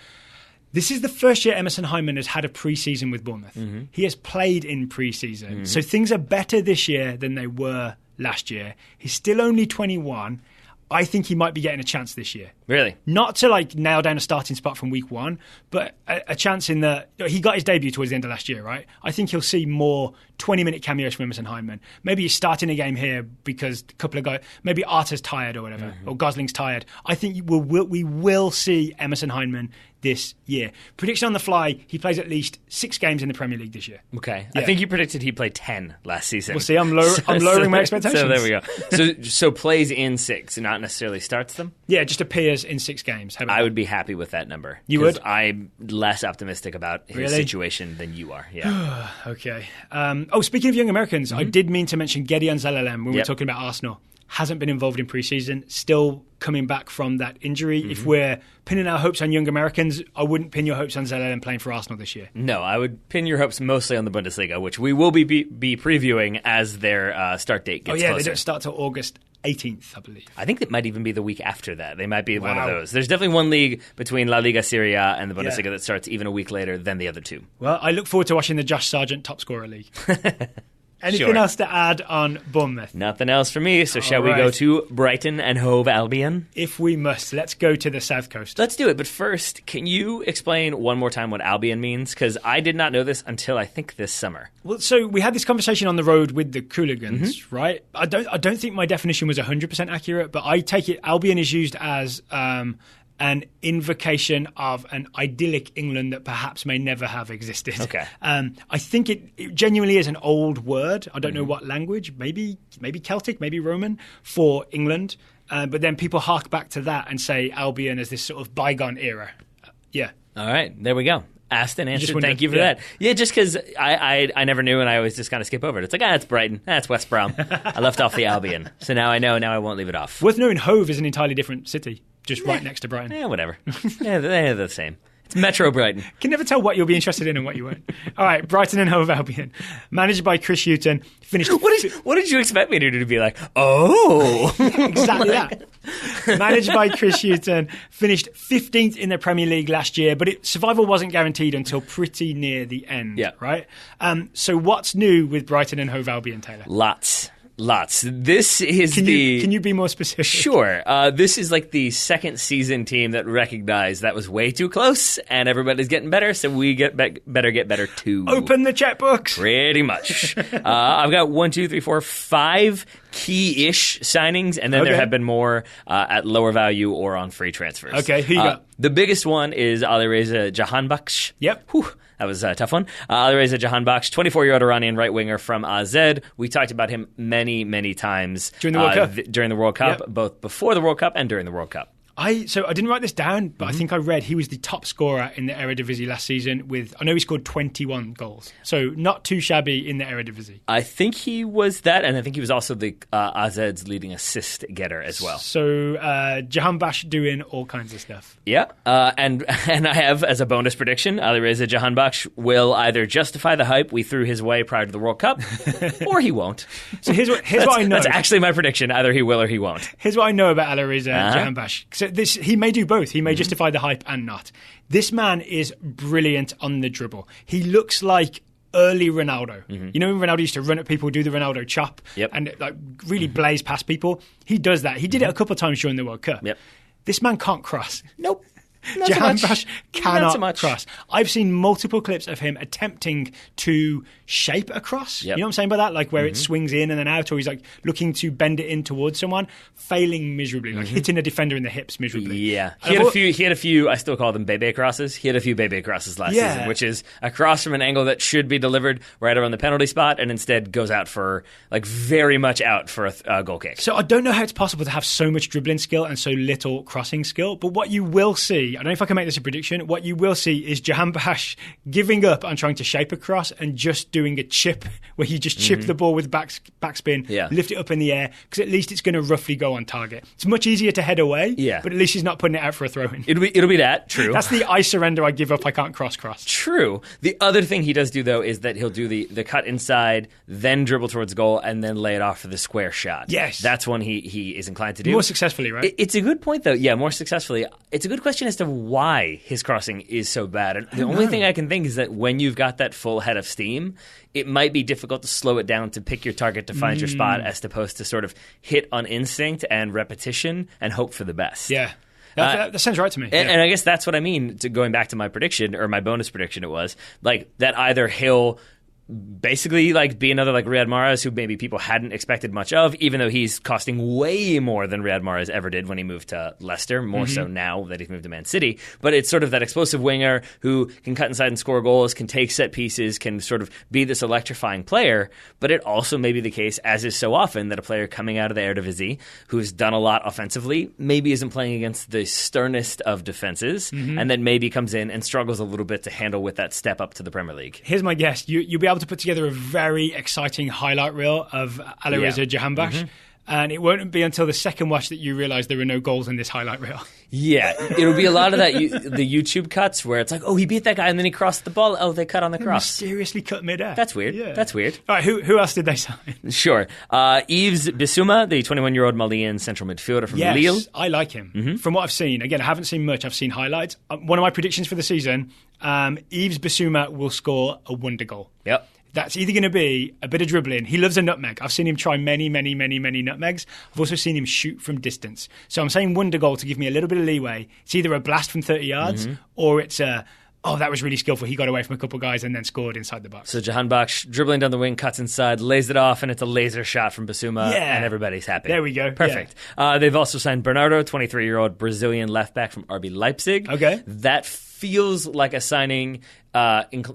This is the first year Emerson Hyndman has had a pre-season with Bournemouth. He has played in pre-season. So things are better this year than they were last year. He's still only 21. I think he might be getting a chance this year. Really? Not to nail down a starting spot from week 1, but a chance in the... He got his debut towards the end of last year, right? I think he'll see more 20-minute cameos from Emerson Hyndman. Maybe he's starting a game here because a couple of guys... Maybe Arta's tired or whatever, or Gosling's tired. I think we will see Emerson Hyndman this year. Prediction on the fly, he plays at least 6 games in the Premier League this year. Okay. Yeah. I think you predicted he played 10 last season. We'll see. I'm lowering my expectations. So there we go. So plays in 6, not necessarily starts them? Yeah, just appears in 6 games. I would be happy with that number. You would? I'm less optimistic about his situation than you are. Yeah. Okay. Speaking of young Americans, I did mean to mention Gideon Zelalem when we were talking about Arsenal. Hasn't been involved in pre-season, still coming back from that injury. If we're pinning our hopes on young Americans, I wouldn't pin your hopes on Zelalem playing for Arsenal this year. No, I would pin your hopes mostly on the Bundesliga, which we will be previewing as their start date gets closer. They don't start till August 18th, I believe. I think it might even be the week after that. They might be one of those. There's definitely one league between La Liga Serie A and the Bundesliga that starts even a week later than the other 2. Well, I look forward to watching the Josh Sargent top scorer league. Anything else to add on Bournemouth? Nothing else for me, so shall we go to Brighton and HOVE ALBION? If we must, let's go to the south coast. Let's do it, but first, can you explain one more time what Albion means? Because I did not know this until I think this summer. Well, so we had this conversation on the road with the Cooligans, right? I don't think my definition was 100% accurate, but I take it Albion is used as... an invocation of an idyllic England that perhaps may never have existed. Okay. I think it genuinely is an old word. I don't know what language, maybe Celtic, maybe Roman, for England. But then people hark back to that and say Albion as this sort of bygone era. Yeah. All right, there we go. Asked and answered. Thank you for that. Yeah, just because I never knew and I always just kind of skip over it. It's like, it's Brighton. It's West Brom. I left off the Albion. So now I know. Now I won't leave it off. Worth knowing, HOVE is an entirely different city, just right next to Brighton. Yeah, whatever. They're the same. It's Metro Brighton. Can never tell what you'll be interested in and what you won't. All right, Brighton and HOVE ALBION. Managed by Chris Hughton. Finished. What did you expect me to do? To be like, oh. Exactly that. Managed by Chris Hughton. Finished 15th in the Premier League last year, but survival wasn't guaranteed until pretty near the end. Yeah. Right? So what's new with Brighton and HOVE ALBION, Taylor? Lots. This is Can you be more specific? Sure. This is like the second season team that recognized that was way too close and everybody's getting better, so we better get better too. Open the checkbooks. Pretty much. I've got 5 key-ish signings, and then there have been more at lower value or on free transfers. Okay, who you got? The biggest one is Alireza Jahanbakhsh. Yep. Whew. That was a tough one. Alireza Jahanbakhsh, 24-year-old Iranian right winger from AZ. We talked about him many, many times during the World Cup. During the World Cup, both before the World Cup and during the World Cup. I didn't write this down, but I think I read he was the top scorer in the Eredivisie last season I know he scored 21 goals. So not too shabby in the Eredivisie. I think he was that, and I think he was also the AZ's leading assist getter as well. So Jahanbakhsh doing all kinds of stuff. Yeah, and I have, as a bonus prediction, Alireza Jahanbakhsh will either justify the hype we threw his way prior to the World Cup, or he won't. So here's what I know. That's actually my prediction. Either he will or he won't. Here's what I know about Alireza Jahanbakhsh. So he may do both. He may justify the hype and not. This man is brilliant on the dribble. He looks early Ronaldo. You know when Ronaldo used to run at people, do the Ronaldo chop, and really blaze past people? He does that. He did it a couple of times during the World Cup. Yep. This man can't cross. Nope. Jahanbakhsh cannot cross. I've seen multiple clips of him attempting to shape a cross. Yep. You know what I'm saying by that? Where it swings in and then out, or he's looking to bend it in towards someone, failing miserably, hitting a defender in the hips miserably. Yeah. He had a few, I still call them Bebe crosses. He had a few Bebe crosses last season, which is a cross from an angle that should be delivered right around the penalty spot and instead goes out for, very much out for a goal kick. So I don't know how it's possible to have so much dribbling skill and so little crossing skill, but what you will see, I don't know if I can make this a prediction, what you will see is Jahanbakhsh giving up on trying to shape a cross and just doing a chip where you just chip the ball with backspin, lift it up in the air, because at least it's going to roughly go on target. It's much easier to head away, but at least he's not putting it out for a throw-in. It'll be that, true. That's the I surrender, I give up, I can't cross. True. The other thing he does do, though, is that he'll do the cut inside, then dribble towards goal, and then lay it off for the square shot. Yes. That's one he is inclined to do. More successfully, right? It's a good point, though. Yeah, more successfully. It's a good question as to of why his crossing is so bad. And the only thing I can think is that when you've got that full head of steam, it might be difficult to slow it down to pick your target to find your spot as opposed to sort of hit on instinct and repetition and hope for the best. Yeah. That sounds right to me. And I guess that's what I mean, going back to my prediction, or my bonus prediction it was, like that either he'll basically like be another like Riyad Mahrez, who maybe people hadn't expected much of, even though he's costing way more than Riyad Mahrez ever did when he moved to Leicester, more so now that he's moved to Man City. But it's sort of that explosive winger who can cut inside and score goals, can take set pieces, can sort of be this electrifying player. But it also may be the case, as is so often, that a player coming out of the Eredivisie who's done a lot offensively maybe isn't playing against the sternest of defenses, and then maybe comes in and struggles a little bit to handle with that step up to the Premier League. Here's my guess. You'll be able to put together a very exciting highlight reel of Alireza Jahanbakhsh, and it won't be until the second watch that you realise there are no goals in this highlight reel. Yeah, it'll be a lot of that the YouTube cuts where it's like, oh, he beat that guy and then he crossed the ball. Oh, they cut on the cross. Mysteriously cut mid-air. That's weird. Yeah. That's weird. All right, who else did they sign? Sure. Yves Bissouma, the 21-year-old Malian central midfielder from Lille. Yes, I like him. From what I've seen, again, I haven't seen much. I've seen highlights. One of my predictions for the season, Yves Bissouma will score a wonder goal. Yep. That's either going to be a bit of dribbling. He loves a nutmeg. I've seen him try many nutmegs. I've also seen him shoot from distance. So I'm saying wonder goal to give me a little bit of leeway. It's either a blast from 30 yards or it's a, oh, that was really skillful. He got away from a couple of guys and then scored inside the box. So Jahanbakhsh dribbling down the wing, cuts inside, lays it off, and it's a laser shot from Bissouma, and everybody's happy. There we go. Perfect. Yeah. They've also signed Bernardo, 23-year-old Brazilian left-back from RB Leipzig. Okay. That feels like a signing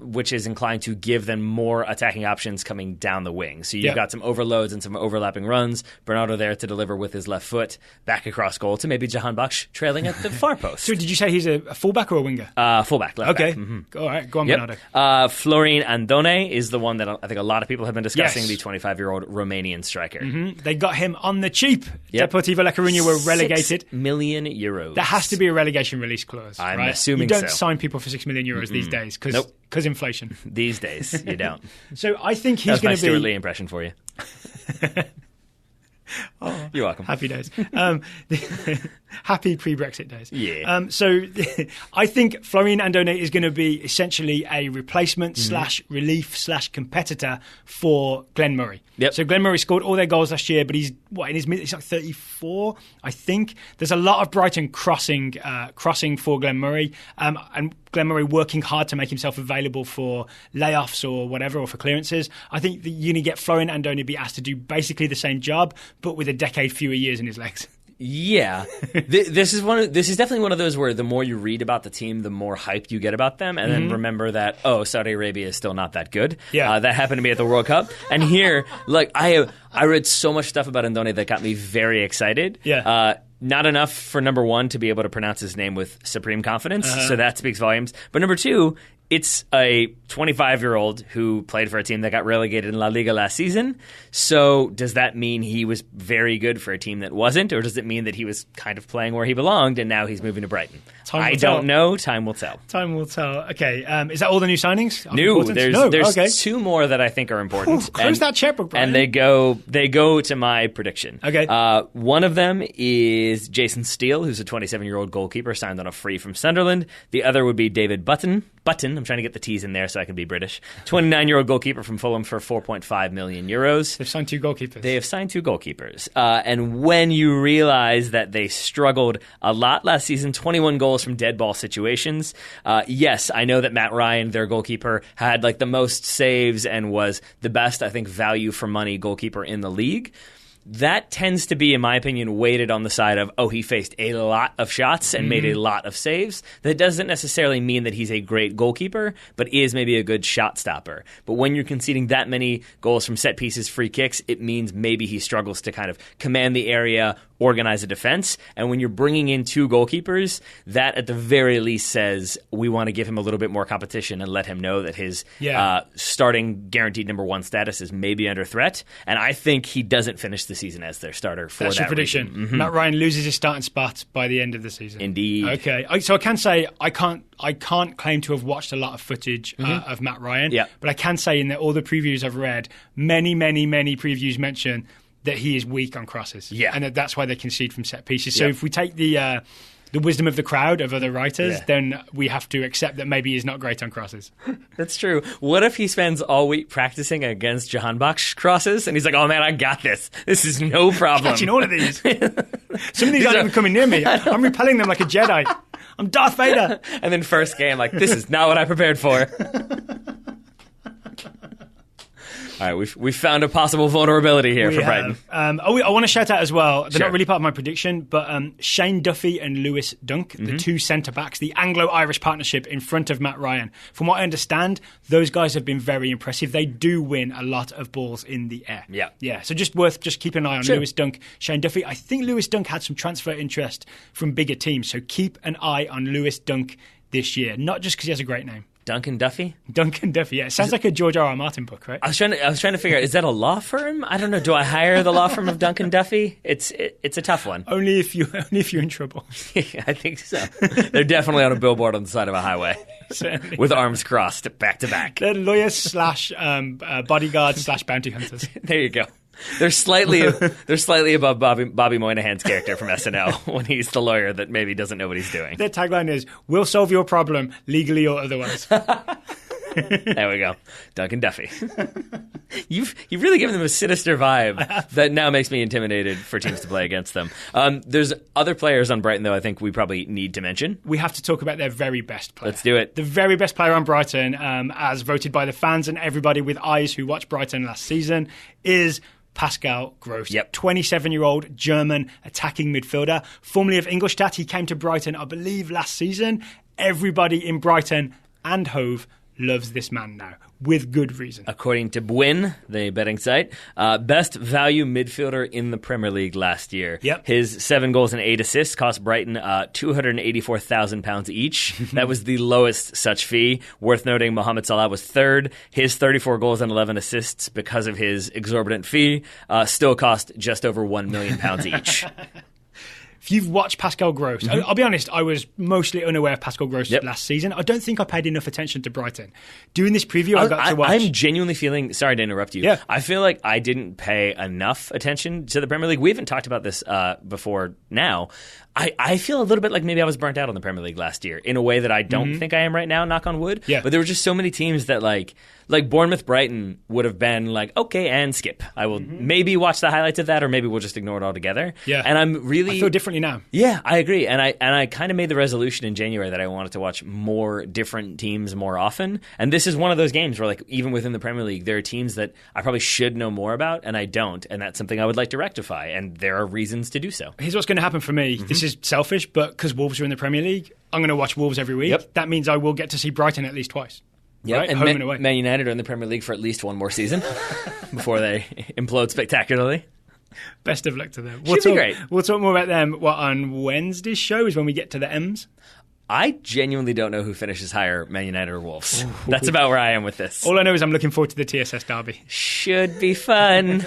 which is inclined to give them more attacking options coming down the wing. So you've got some overloads and some overlapping runs. Bernardo there to deliver with his left foot, back across goal to maybe Jahanbakhsh trailing at the far post. So did you say he's a fullback or a winger? Fullback, left back. All right, go on, Bernardo. Florin Andone is the one that I think a lot of people have been discussing, the 25-year-old Romanian striker. They got him on the cheap. Deportivo La Coruña were relegated. €6 million. There has to be a relegation release clause. I'm right? assuming so. You don't sign people for €6 million these days because inflation. These days, you don't. So I think he's going to be... That was my Stuart Lee impression for you. Oh, you're welcome. Happy days. Happy pre-Brexit days. Yeah. So I think Florin Andone is going to be essentially a replacement / relief / competitor for Glenn Murray. Yep. So Glenn Murray scored all their goals last year, but he's he's like 34, I think. There's a lot of Brighton crossing for Glenn Murray, and Glenn Murray working hard to make himself available for layoffs or whatever, or for clearances. I think that you're going to get Florin Andone be asked to do basically the same job, but with a decade fewer years in his legs. Yeah, this is definitely one of those where the more you read about the team, the more hyped you get about them, and then remember that Saudi Arabia is still not that good. Yeah, that happened to me at the World Cup, and here, like I read so much stuff about Andone that got me very excited. Yeah. Not enough for number one to be able to pronounce his name with supreme confidence, so that speaks volumes. But number two, it's a 25-year-old who played for a team that got relegated in La Liga last season. So does that mean he was very good for a team that wasn't? Or does it mean that he was kind of playing where he belonged and now he's moving to Brighton? I don't know. Time will tell. Time will tell. Okay. Is that all the new signings? No, there's two more that I think are important. Close that checkbook, Brian. And they go to my prediction. Okay. One of them is Jason Steele, who's a 27-year-old goalkeeper signed on a free from Sunderland. The other would be David Button. I'm trying to get the T's in there so I can be British. 29-year-old goalkeeper from Fulham for €4.5 million. They've signed two goalkeepers. They have signed two goalkeepers. And when you realize that they struggled a lot last season, 21 goals from dead ball situations. Yes, I know that Matt Ryan, their goalkeeper, had like the most saves and was the best, I think, value for money goalkeeper in the league. That tends to be, in my opinion, weighted on the side of, he faced a lot of shots and made a lot of saves. That doesn't necessarily mean that he's a great goalkeeper, but is maybe a good shot stopper. But when you're conceding that many goals from set pieces, free kicks, it means maybe he struggles to kind of command the area, organize a defense. And when you're bringing in two goalkeepers, that at the very least says we want to give him a little bit more competition and let him know that his starting guaranteed number one status is maybe under threat. And I think he doesn't finish the season as their starter for That's that your prediction. reason. Matt Ryan loses his starting spot by the end of the season. Indeed. Okay. So I can say I can't claim to have watched a lot of footage of Matt Ryan. Yeah. But I can say in all the previews I've read, many previews mention that he is weak on crosses. Yeah. And that's why they concede from set pieces. So if we take the the wisdom of the crowd, of other writers, then we have to accept that maybe he's not great on crosses. That's true. What if he spends all week practicing against Jahanbakhsh crosses, and he's like, oh man, I got this. This is no problem. Catching all of these. Some of these aren't even coming near me. I'm repelling them like a Jedi. I'm Darth Vader. And then first game, like, this is not what I prepared for. All right, we've found a possible vulnerability here for Brighton. I want to shout out as well, they're Sure. not really part of my prediction, but Shane Duffy and Lewis Dunk, the two centre-backs, the Anglo-Irish partnership in front of Matt Ryan. From what I understand, those guys have been very impressive. They do win a lot of balls in the air. Yeah. So just keep an eye on Lewis Dunk, Shane Duffy. I think Lewis Dunk had some transfer interest from bigger teams, so keep an eye on Lewis Dunk this year, not just because he has a great name. Duncan Duffy? Duncan Duffy, yeah. It sounds like a George R.R. Martin book, right? I was trying to figure out, is that a law firm? I don't know. Do I hire the law firm of Duncan Duffy? It's a tough one. Only if you're in trouble. I think so. They're definitely on a billboard on the side of a highway. Certainly. With arms crossed back to back. They're lawyers / bodyguards / bounty hunters. There you go. They're slightly above Bobby Moynihan's character from SNL when he's the lawyer that maybe doesn't know what he's doing. Their tagline is, "We'll solve your problem, legally or otherwise." There we go. Duncan Duffy. You've really given them a sinister vibe that now makes me intimidated for teams to play against them. There's other players on Brighton, though, I think we probably need to mention. We have to talk about their very best player. Let's do it. The very best player on Brighton, as voted by the fans and everybody with eyes who watched Brighton last season, is Pascal Gross. 27-year-old German attacking midfielder. Formerly of Ingolstadt, he came to Brighton, I believe, last season. Everybody in Brighton and Hove loves this man now, with good reason. According to Bwin, the betting site, best value midfielder in the Premier League last year. His 7 goals and 8 assists cost Brighton £284,000 each. That was the lowest such fee. Worth noting, Mohamed Salah was third. His 34 goals and 11 assists, because of his exorbitant fee, still cost just over £1 million each. If you've watched Pascal Gross, I'll be honest, I was mostly unaware of Pascal Gross last season. I don't think I paid enough attention to Brighton. Doing this preview, I got to watch. I'm genuinely feeling, sorry to interrupt you, I feel like I didn't pay enough attention to the Premier League. We haven't talked about this before now. I feel a little bit like maybe I was burnt out on the Premier League last year in a way that I don't think I am right now, knock on wood. But there were just so many teams that like Bournemouth, Brighton would have been like, okay, and skip. I will maybe watch the highlights of that, or maybe we'll just ignore it altogether. And I feel differently now. Yeah, I agree. And I kind of made the resolution in January that I wanted to watch more different teams more often. And this is one of those games where, like, even within the Premier League, there are teams that I probably should know more about, and I don't. And that's something I would like to rectify. And there are reasons to do so. Here's what's going to happen for me. This is selfish, but because Wolves are in the Premier League, I'm going to watch Wolves every week. That means I will get to see Brighton at least twice. Right? And Home and away. Man United are in the Premier League for at least one more season before they implode spectacularly. Best of luck to them. Should be great. We'll talk more about them on Wednesday's show, is when we get to the M's. I genuinely don't know who finishes higher, Man United or Wolves. That's about where I am with this. All I know is I'm looking forward to the TSS derby. Should be fun.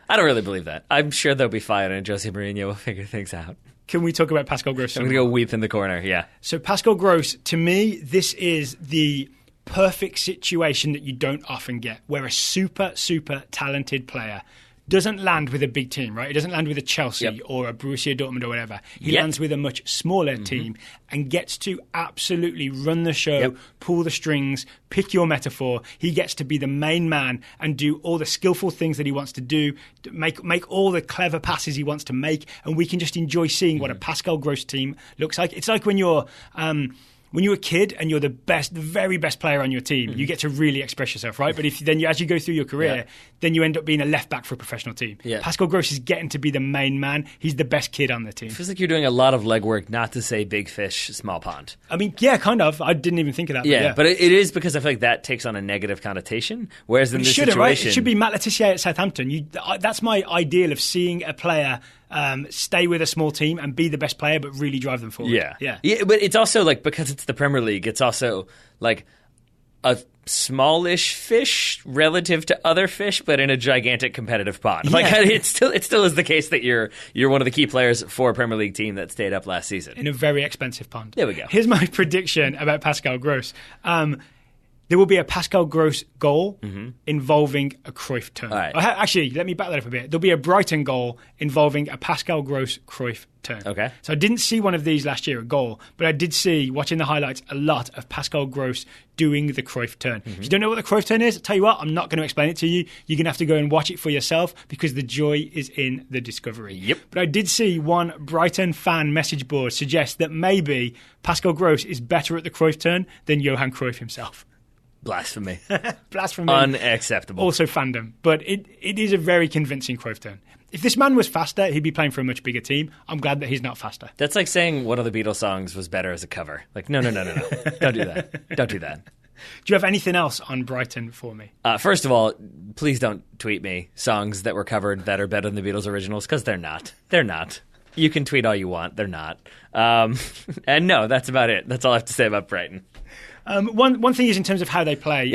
I don't really believe that. I'm sure they'll be fine, and Jose Mourinho will figure things out. Can we talk about Pascal Gross? I'm going to go weep in the corner, yeah. So Pascal Gross, to me, this is the perfect situation that you don't often get, where a super, super talented player doesn't land with a big team, right? He doesn't land with a Chelsea or a Borussia Dortmund or whatever. He lands with a much smaller team and gets to absolutely run the show, pull the strings, pick your metaphor. He gets to be the main man and do all the skillful things that he wants to do, make all the clever passes he wants to make, and we can just enjoy seeing what a Pascal Gross team looks like. It's like when you're a kid and you're the very best player on your team, you get to really express yourself, right? But as you go through your career, then you end up being a left back for a professional team. Pascal Gross is getting to be the main man. He's the best kid on the team. It feels like you're doing a lot of legwork, not to say big fish, small pond. I mean, yeah, kind of. I didn't even think of that. But it is because I feel like that takes on a negative connotation. Whereas in this situation, right? It should be Matt Letizia at Southampton. That's my ideal of seeing a player stay with a small team and be the best player, but really drive them forward. Yeah. But it's also like, because it's the Premier League, it's also like a smallish fish relative to other fish, but in a gigantic competitive pond. Like it still is the case that you're one of the key players for a Premier League team that stayed up last season in a very expensive pond. There we go. Here's my prediction about Pascal Gross. There will be a Pascal Gross goal involving a Cruyff turn. All right. Actually, let me back that up a bit. There'll be a Brighton goal involving a Pascal Gross Cruyff turn. Okay. So I didn't see one of these last year, a goal, but I did see, watching the highlights, a lot of Pascal Gross doing the Cruyff turn. If you don't know what the Cruyff turn is, I'll tell you what, I'm not going to explain it to you. You're going to have to go and watch it for yourself because the joy is in the discovery. Yep. But I did see one Brighton fan message board suggest that maybe Pascal Gross is better at the Cruyff turn than Johan Cruyff himself. Blasphemy. Blasphemy. Unacceptable. Also fandom. But it is a very convincing Cruyff turn. If this man was faster, he'd be playing for a much bigger team. I'm glad that he's not faster. That's like saying one of the Beatles songs was better as a cover. Like, no. Don't do that. Don't do that. Do you have anything else on Brighton for me? First of all, please don't tweet me songs that were covered that are better than the Beatles originals, because they're not. They're not. You can tweet all you want. They're not. And no, that's about it. That's all I have to say about Brighton. One thing is in terms of how they play.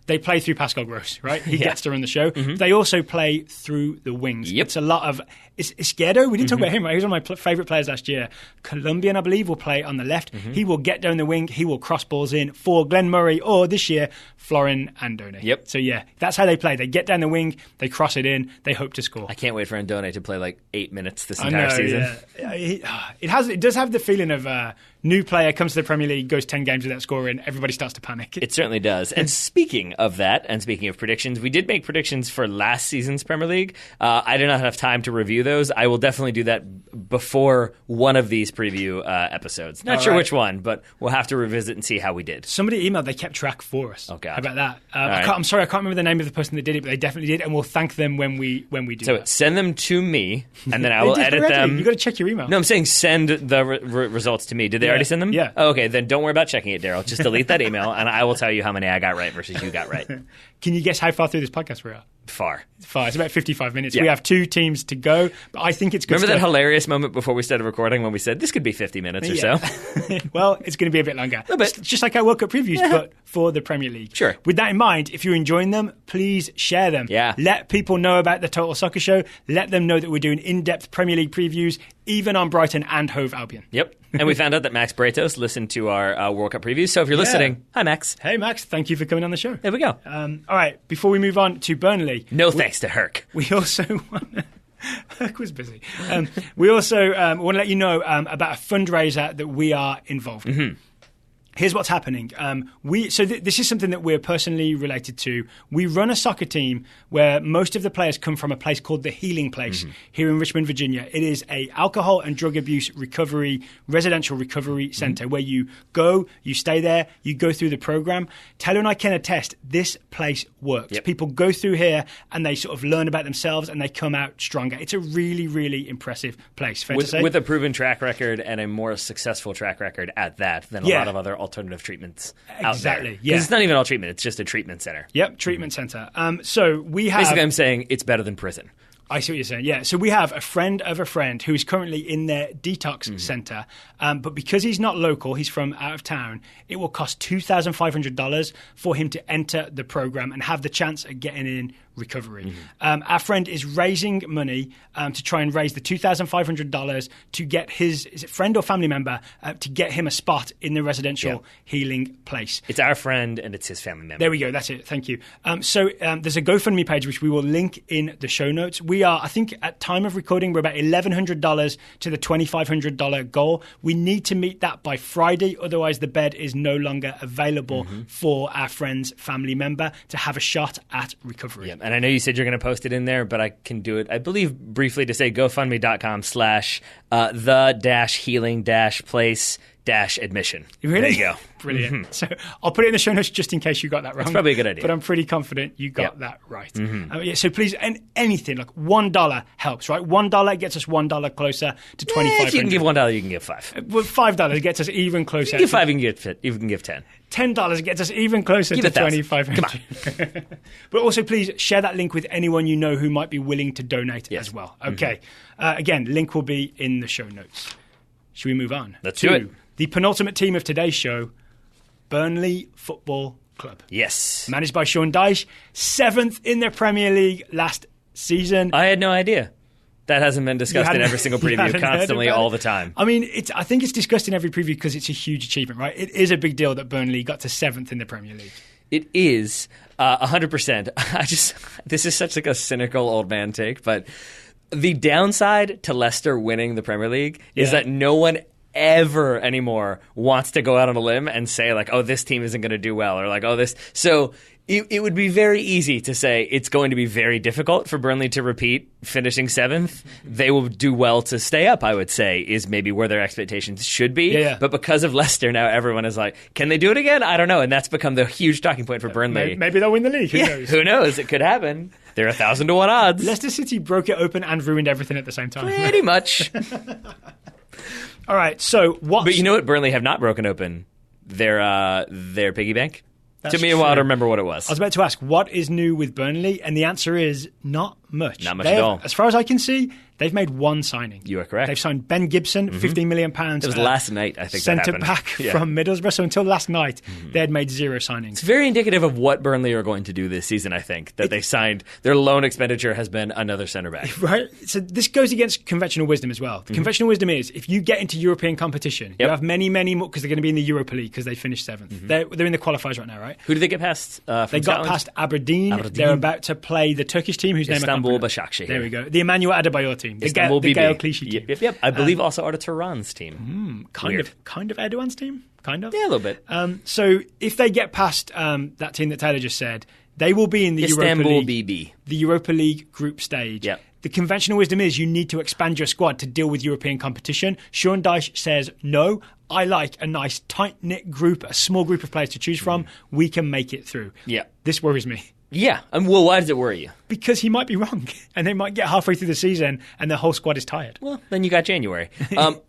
They play through Pascal Gross, right? He gets to run the show. They also play through the wings. Yep. It's a lot of... Izquierdo, we didn't talk about him, right? He was one of my favourite players last year. Colombian, I believe, will play on the left. He will get down the wing. He will cross balls in for Glenn Murray or, this year, Florin Andone. Yep. So, yeah, that's how they play. They get down the wing, they cross it in, they hope to score. I can't wait for Andone to play like 8 minutes this entire season. Yeah. It does have the feeling of new player comes to the Premier League, goes 10 games without scoring, everybody starts to panic. It certainly does. And speaking of that, and speaking of predictions, we did make predictions for last season's Premier League. I did not have time to review those. I will definitely do that before one of these preview episodes. Not sure which one, but we'll have to revisit and see how we did. Somebody emailed, they kept track for us. Oh, God. How about that? Right. I'm sorry, I can't remember the name of the person that did it, but they definitely did, and we'll thank them when we do So that. send them to me, and then I will edit already. them. You've got to check your email. No, I'm saying send the results to me. Did they already send them? Yeah. Oh, okay, then don't worry about checking it, Daryl. Just delete that email, and I will tell you how many I got right versus you got right. Can you guess how far through this podcast we are? Far. It's about 55 minutes. Yeah. We have 2 teams to go, but I think it's good Remember stuff. that hilarious moment before we started recording when we said this could be 50 minutes or so? Well, it's going to be a bit longer. A bit. It's just like our World Cup previews, but for the Premier League. Sure. With that in mind, if you're enjoying them, please share them. Yeah. Let people know about the Total Soccer Show. Let them know that we're doing in-depth Premier League previews, even on Brighton and HOVE Albion. Yep. And we found out that Max Bretos listened to our World Cup previews. So if you're listening, hi, Max. Hey, Max. Thank you for coming on the show. There we go. All right. Before we move on to Burnley. No thanks to Herc. We also want to... Herc was busy. We also want to let you know about a fundraiser that we are involved in. Here's what's happening. This is something that we're personally related to. We run a soccer team where most of the players come from a place called the Healing Place here in Richmond, Virginia. It is a alcohol and drug abuse recovery, residential recovery center where you go, you stay there, you go through the program. Taylor and I can attest this place works. Yep. People go through here and they sort of learn about themselves and they come out stronger. It's a really, really impressive place. Fair to say? With a proven track record and a more successally track record at that than a lot of other alternative treatments out there. Yeah. Because it's not even all treatment, it's just a treatment center. Yep, treatment center. So we have... Basically, I'm saying it's better than prison. I see what you're saying, yeah. So we have a friend of a friend who is currently in their detox centre, but because he's not local, he's from out of town, it will cost $2,500 for him to enter the program and have the chance of getting in recovery. Our friend is raising money to try and raise the $2,500 to get his friend or family member to get him a spot in the residential healing place. It's our friend and it's his family member. There we go. That's it. Thank you. So there's a GoFundMe page which we will link in the show notes. We are, I think, at time of recording, we're about $1,100 to the $2,500 goal. We need to meet that by Friday, otherwise the bed is no longer available for our friend's family member to have a shot at recovery. Yep. And I know you said you're going to post it in there, but I can do it, I believe, briefly to say GoFundMe.com/the-healing-place-admission. Really? There you go. Brilliant. So I'll put it in the show notes just in case you got that wrong. That's probably a good idea. But I'm pretty confident you got that right. So please, anything, like $1 helps, right? $1 gets us $1 closer to $2,500. If you can give $1, you can give $5. Well, $5 gets us even closer. You can give $5, you can give $10. $10 gets us even closer to $2,500. But also, please share that link with anyone you know who might be willing to donate as well. Okay. Again, link will be in the show notes. Should we move on? Let's do it. The penultimate team of today's show, Burnley Football Club. Yes. Managed by Sean Dyche, 7th in the Premier League last season. I had no idea. That hasn't been discussed in every single preview, constantly, all the time. I mean, I think it's discussed in every preview because it's a huge achievement, right? It is a big deal that Burnley got to 7th in the Premier League. It is 100%. This is such like a cynical old man take, but the downside to Leicester winning the Premier League is that no one ever anymore wants to go out on a limb and say like, oh, this team isn't going to do well, or like, oh, this. So it would be very easy to say it's going to be very difficult for Burnley to repeat finishing 7th. They will do well to stay up, I would say, is maybe where their expectations should be. Yeah. But because of Leicester, now everyone is like, can they do it again? I don't know. And that's become the huge talking point for Burnley. Maybe they'll win the league. Who knows? Who knows? It could happen. They're 1,000 to 1 odds. Leicester City broke it open and ruined everything at the same time. Pretty much. All right, so what? But you know what Burnley have not broken open? Their piggy bank. That's Took me a while to remember what it was. I was about to ask, what is new with Burnley? And the answer is not much. Not much at all. As far as I can see, they've made one signing. You are correct. They've signed Ben Gibson, £15 million. It was last night, I think, centre back from Middlesbrough. So until last night, they had made 0 signings. It's very indicative of what Burnley are going to do this season, I think, that they signed. Their loan expenditure has been another centre back. Right? So this goes against conventional wisdom as well. The conventional wisdom is if you get into European competition, you have many, many more, because they're going to be in the Europa League because they finished 7th. They're in the qualifiers right now, right? Who did they get past from They got past Aberdeen. They're about to play the Turkish team whose name I can't pronounce. Başakşehir. There we go. The Emmanuel Adebayor team. The Gael Clichy team. Yep. I believe also Arda Turan's team. Kind of Erdogan's team? Kind of? Yeah, a little bit. So if they get past that team that Taylor just said, they will be in the Istanbul BB. The Europa League group stage. Yep. The conventional wisdom is you need to expand your squad to deal with European competition. Sean Dyche says, no, I like a nice tight-knit group, a small group of players to choose from. We can make it through. Yeah. This worries me. Yeah. Well, why does it worry you? Because he might be wrong, and they might get halfway through the season, and the whole squad is tired. Well, then you got January.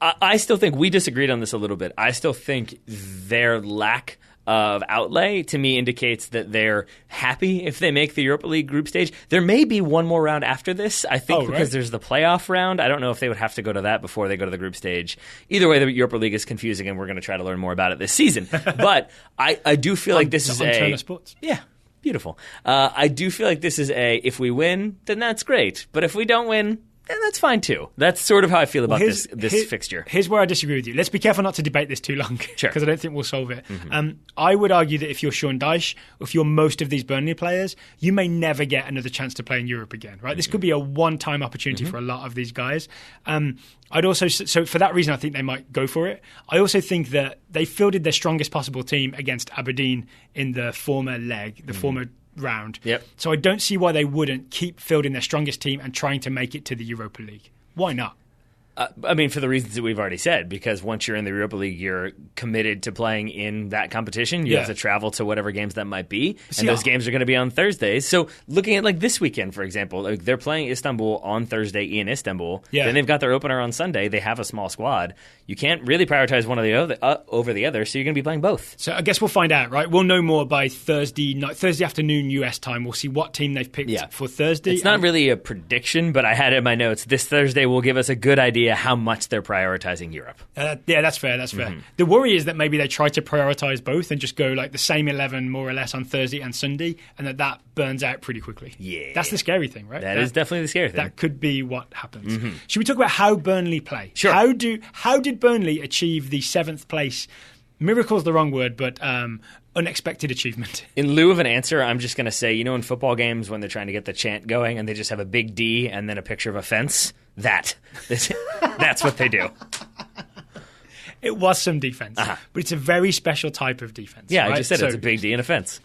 I still think we disagreed on this a little bit. I still think their lack of outlay to me indicates that they're happy if they make the Europa League group stage. There may be one more round after this, I think, because there's the playoff round. I don't know if they would have to go to that before they go to the group stage. Either way, the Europa League is confusing, and we're going to try to learn more about it this season. But I do feel like this is Turner Sports. Yeah. Beautiful. I do feel like this is if we win, then that's great. But if we don't win, then that's fine too. That's sort of how I feel about this fixture. Here's where I disagree with you. Let's be careful not to debate this too long, because I don't think we'll solve it. I would argue that if you're Sean Dyche, if you're most of these Burnley players, you may never get another chance to play in Europe again. Right? This could be a one-time opportunity for a lot of these guys. I'd also, so for that reason, I think they might go for it. I also think that they fielded their strongest possible team against Aberdeen in the former leg, the former round. Yep. So I don't see why they wouldn't keep fielding their strongest team and trying to make it to the Europa League. Why not? I mean, for the reasons that we've already said, because once you're in the Europa League, you're committed to playing in that competition. You have to travel to whatever games that might be, and those games are going to be on Thursdays. So looking at like this weekend, for example, like they're playing Istanbul on Thursday in Istanbul. Yeah. Then they've got their opener on Sunday. They have a small squad. You can't really prioritize one or the other over the other, so you're going to be playing both. So I guess we'll find out, right? We'll know more by Thursday afternoon US time. We'll see what team they've picked for Thursday. It's not really a prediction, but I had it in my notes. This Thursday will give us a good idea how much they're prioritizing Europe. Yeah, that's fair. The worry is that maybe they try to prioritize both and just go like the same 11 more or less on Thursday and Sunday, and that burns out pretty quickly. Yeah. That's the scary thing, right? That is definitely the scary thing. That could be what happens. Should we talk about how Burnley play? Sure. How did Burnley achieve the 7th place? Miracle's the wrong word, but unexpected achievement. In lieu of an answer, I'm just going to say, you know, in football games when they're trying to get the chant going and they just have a big D and then a picture of a fence, that's what they do. It was some defense, but it's a very special type of defense. Yeah, right? I just said it's a big D and a fence.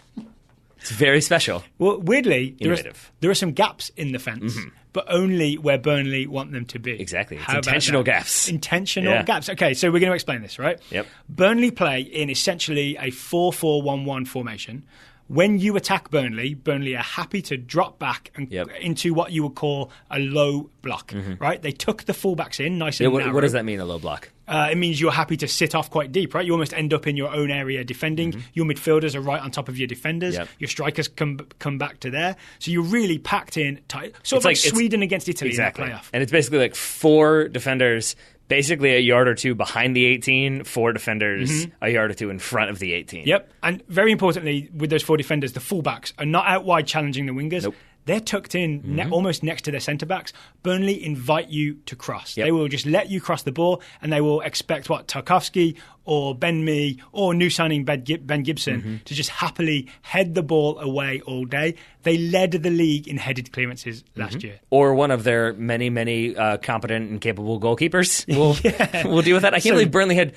It's very special. Well, weirdly, there are some gaps in the fence, but only where Burnley want them to be. Exactly. It's intentional gaps. Intentional gaps. Okay, so we're going to explain this, right? Yep. Burnley play in essentially a 4-4-1-1 formation. When you attack Burnley are happy to drop back and into what you would call a low block, right? They took the fullbacks in nice and narrow. What does that mean, a low block? It means you're happy to sit off quite deep, right? You almost end up in your own area defending. Your midfielders are right on top of your defenders. Your strikers come back to there. So you're really packed in tight. Sort of like Sweden against Italy in that playoff. And it's basically like 4 defenders basically a yard or two behind the 18, 4 defenders a yard or two in front of the 18. Yep. And very importantly, with those 4 defenders, the fullbacks are not out wide challenging the wingers. Nope. they're tucked in almost next to their centre-backs. Burnley invite you to cross. Yep. They will just let you cross the ball, and they will expect, Tarkowski or Ben Mee or new signing Ben Gibson to just happily head the ball away all day. They led the league in headed clearances last year. Or one of their many, many competent and capable goalkeepers will deal with that. I can't believe Burnley had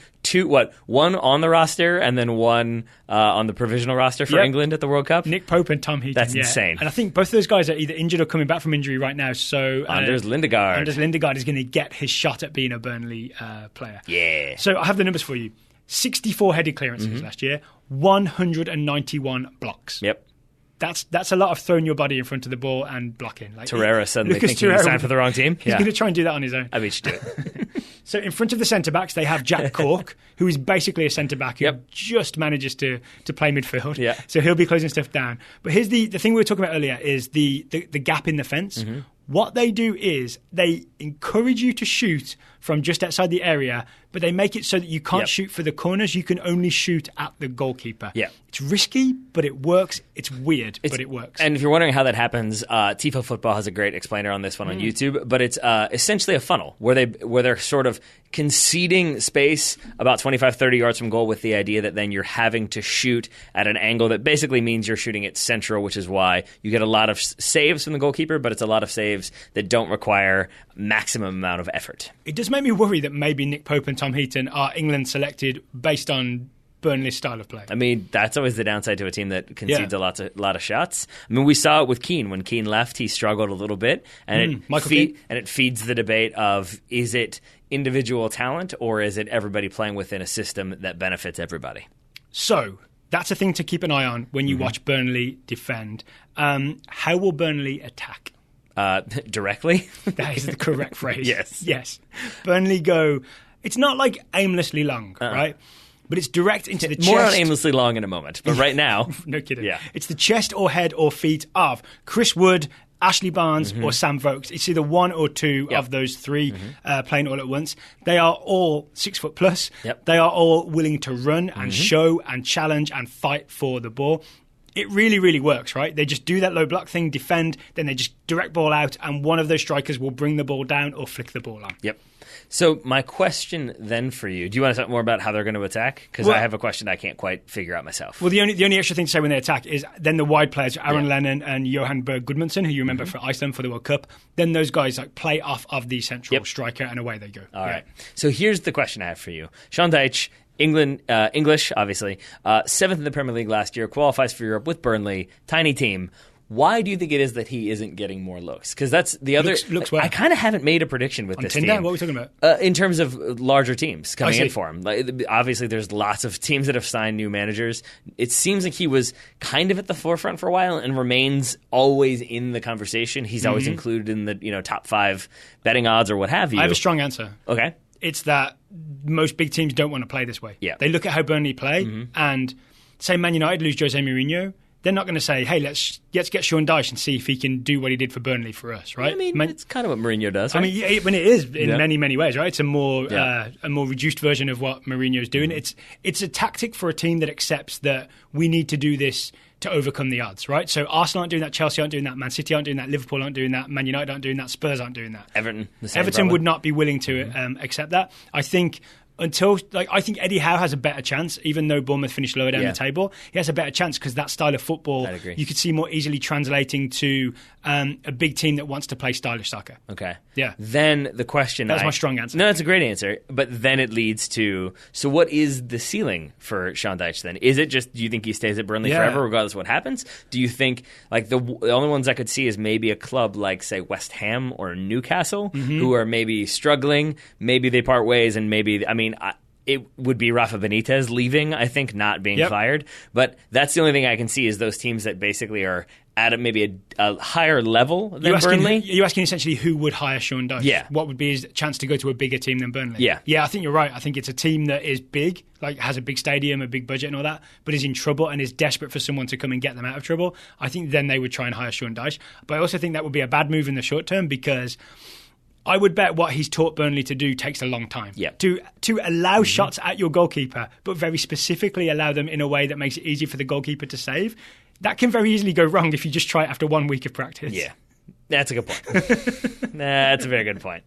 one on the roster and then one on the provisional roster for England at the World Cup. Nick Pope and Tom Heaton. That's insane. And I think both of those guys are either injured or coming back from injury right now. So Anders Lindegaard is going to get his shot at being a Burnley player. Yeah. So I have the numbers for you. 64 headed clearances last year, 191 blocks. Yep. That's a lot of throwing your body in front of the ball and blocking. Torreira suddenly thinking he signed for the wrong team. He's going to try and do that on his own. I mean, he should do it. So in front of the centre-backs, they have Jack Cork, who is basically a centre-back who just manages to play midfield. Yeah. So he'll be closing stuff down. But here's the thing we were talking about earlier is the gap in the fence. What they do is they encourage you to shoot from just outside the area, but they make it so that you can't shoot for the corners. You can only shoot at the goalkeeper. Yeah. It's risky, but it works. It's weird, but it works. And if you're wondering how that happens, Tifo Football has a great explainer on this one on YouTube. But it's essentially a funnel where they're sort of conceding space about 25, 30 yards from goal with the idea that then you're having to shoot at an angle that basically means you're shooting it central, which is why you get a lot of saves from the goalkeeper, but it's a lot of saves that don't require maximum amount of effort. It does make me worry that maybe Nick Pope and Tom Heaton are England selected based on Burnley's style of play. I mean, that's always the downside to a team that concedes a lot of shots. I mean, we saw it with Keane. When Keane left, he struggled a little bit, and it feeds the debate of, is it individual talent or is it everybody playing within a system that benefits everybody? So that's a thing to keep an eye on when you watch Burnley defend. How will Burnley attack? Directly? That is the correct phrase. Yes. Burnley go, it's not like aimlessly long, right? But it's direct into the chest. More on aimlessly long in a moment, but right now... No kidding. Yeah. It's the chest or head or feet of Chris Wood, Ashley Barnes or Sam Vokes. It's either one or two of those three playing all at once. They are all 6 foot plus. Yep. They are all willing to run and show and challenge and fight for the ball. It really, really works, right? They just do that low block thing, defend, then they just direct ball out, and one of those strikers will bring the ball down or flick the ball on. Yep. So my question then for you, do you want to talk more about how they're going to attack? Because I have a question I can't quite figure out myself. Well, the only extra thing to say when they attack is then the wide players, Aaron Lennon and Johan Berg Gudmundsson, who you remember for Iceland for the World Cup, then those guys play off of the central striker and away they go. All right. So here's the question I have for you. Sean Dyche, English, obviously, 7th in the Premier League last year, qualifies for Europe with Burnley, tiny team. Why do you think it is that he isn't getting more looks? Because that's the other... Looks well. I kind of haven't made a prediction with this Tinder? team. What are we talking about? In terms of larger teams coming in for him. Obviously, there's lots of teams that have signed new managers. It seems like he was kind of at the forefront for a while and remains always in the conversation. He's always included in the top 5 betting odds or what have you. I have a strong answer. Okay. It's that most big teams don't want to play this way. Yeah. They look at how Burnley play and say Man United lose Jose Mourinho. They're not going to say, hey, let's get Sean Dyche and see if he can do what he did for Burnley for us, right? I mean, it's kind of what Mourinho does, right? I mean, when it is in many, many ways, right? It's a more reduced version of what Mourinho's doing. It's a tactic for a team that accepts that we need to do this to overcome the odds, right? So Arsenal aren't doing that, Chelsea aren't doing that, Man City aren't doing that, Liverpool aren't doing that, Man United aren't doing that, Spurs aren't doing that. Everton would not be willing to accept that. I think I think Eddie Howe has a better chance, even though Bournemouth finished lower down the table. He has a better chance because that style of football you could see more easily translating to a big team that wants to play stylish soccer. Okay. Yeah. Then the question... That's my strong answer. No, that's a great answer. But then it leads to... So what is the ceiling for Sean Dyche then? Is it just, do you think he stays at Burnley forever regardless of what happens? Do you think, the only ones I could see is maybe a club like, say, West Ham or Newcastle, who are maybe struggling, maybe they part ways, and maybe... it would be Rafa Benitez leaving, I think, not being fired. But that's the only thing I can see is those teams that basically are at maybe a higher level than Burnley. You're asking essentially who would hire Sean Dyche? Yeah. What would be his chance to go to a bigger team than Burnley? Yeah. Yeah, I think you're right. I think it's a team that is big, has a big stadium, a big budget and all that, but is in trouble and is desperate for someone to come and get them out of trouble. I think then they would try and hire Sean Dyche. But I also think that would be a bad move in the short term because... I would bet what he's taught Burnley to do takes a long time. Yeah. To allow shots at your goalkeeper, but very specifically allow them in a way that makes it easy for the goalkeeper to save, that can very easily go wrong if you just try it after 1 week of practice. Yeah, that's a good point. That's a very good point.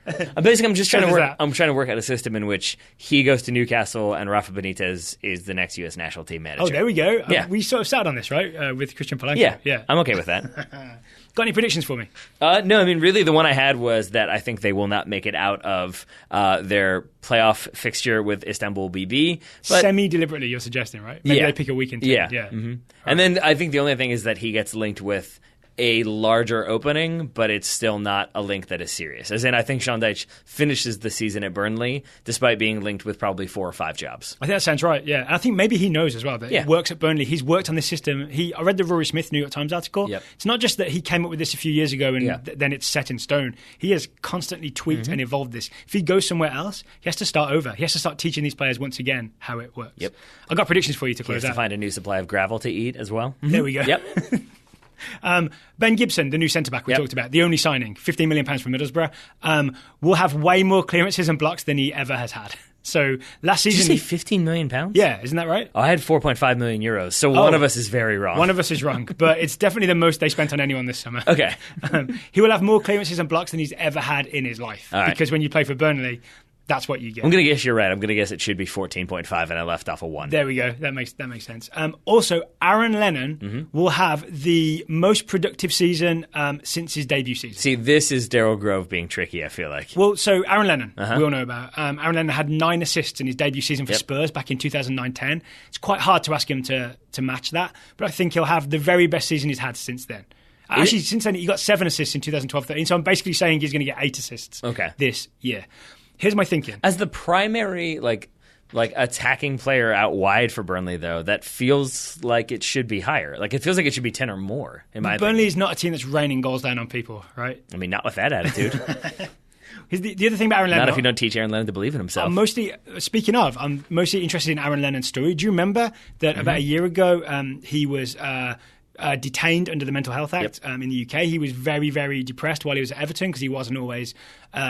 I'm just trying to work. I'm trying to work out a system in which he goes to Newcastle and Rafa Benitez is the next U.S. national team manager. Oh, there we go. Yeah. We sort of sat on this, right, with Christian Polanco. Yeah, I'm okay with that. Got any predictions for me? No, I mean, really the one I had was that I think they will not make it out of their playoff fixture with Istanbul BB. But Semi-deliberately, you're suggesting, right? Maybe they pick a weekend team. Yeah. Mm-hmm. And then I think the only thing is that he gets linked with a larger opening, but it's still not a link that is serious. As in, I think Jahanbakhsh finishes the season at Burnley, despite being linked with probably 4 or 5 jobs. I think that sounds right, yeah. And I think maybe he knows as well that he works at Burnley. He's worked on this system. I read the Rory Smith New York Times article. Yep. It's not just that he came up with this a few years ago and then it's set in stone. He has constantly tweaked and evolved this. If he goes somewhere else, he has to start over. He has to start teaching these players once again how it works. Yep. I've got predictions for you to close out. He has to find a new supply of gravel to eat as well. There we go. Yep. Ben Gibson, the new centre-back we talked about, the only signing, £15 million from Middlesbrough, will have way more clearances and blocks than he ever has had. So last season... Did you say £15 million? Yeah, isn't that right? I had 4.5 million euros, so one of us is very wrong. One of us is wrong, but it's definitely the most they spent on anyone this summer. Okay. He will have more clearances and blocks than he's ever had in his life. All right. Because when you play for Burnley... that's what you get. I'm going to guess you're right. I'm going to guess it should be 14.5, and I left off a 1. There we go. That makes sense. Also, Aaron Lennon will have the most productive season since his debut season. See, this is Daryl Grove being tricky, I feel like. Well, so Aaron Lennon, we all know about. Aaron Lennon had 9 assists in his debut season for Spurs back in 2009-10. It's quite hard to ask him to match that, but I think he'll have the very best season he's had since then. Actually, since then, he got 7 assists in 2012-13, so I'm basically saying he's going to get 8 assists this year. Here's my thinking. As the primary like attacking player out wide for Burnley, though, that feels like it should be higher. Like it feels like it should be 10 or more. In my Burnley opinion. is not a team that's raining goals down on people, right? I mean, not with that attitude. The other thing about Aaron Lennon... Not if you don't teach Aaron Lennon to believe in himself. I'm mostly interested in Aaron Lennon's story. Do you remember that about a year ago he was... detained under the Mental Health Act in the UK. He was very, very depressed while he was at Everton because he wasn't always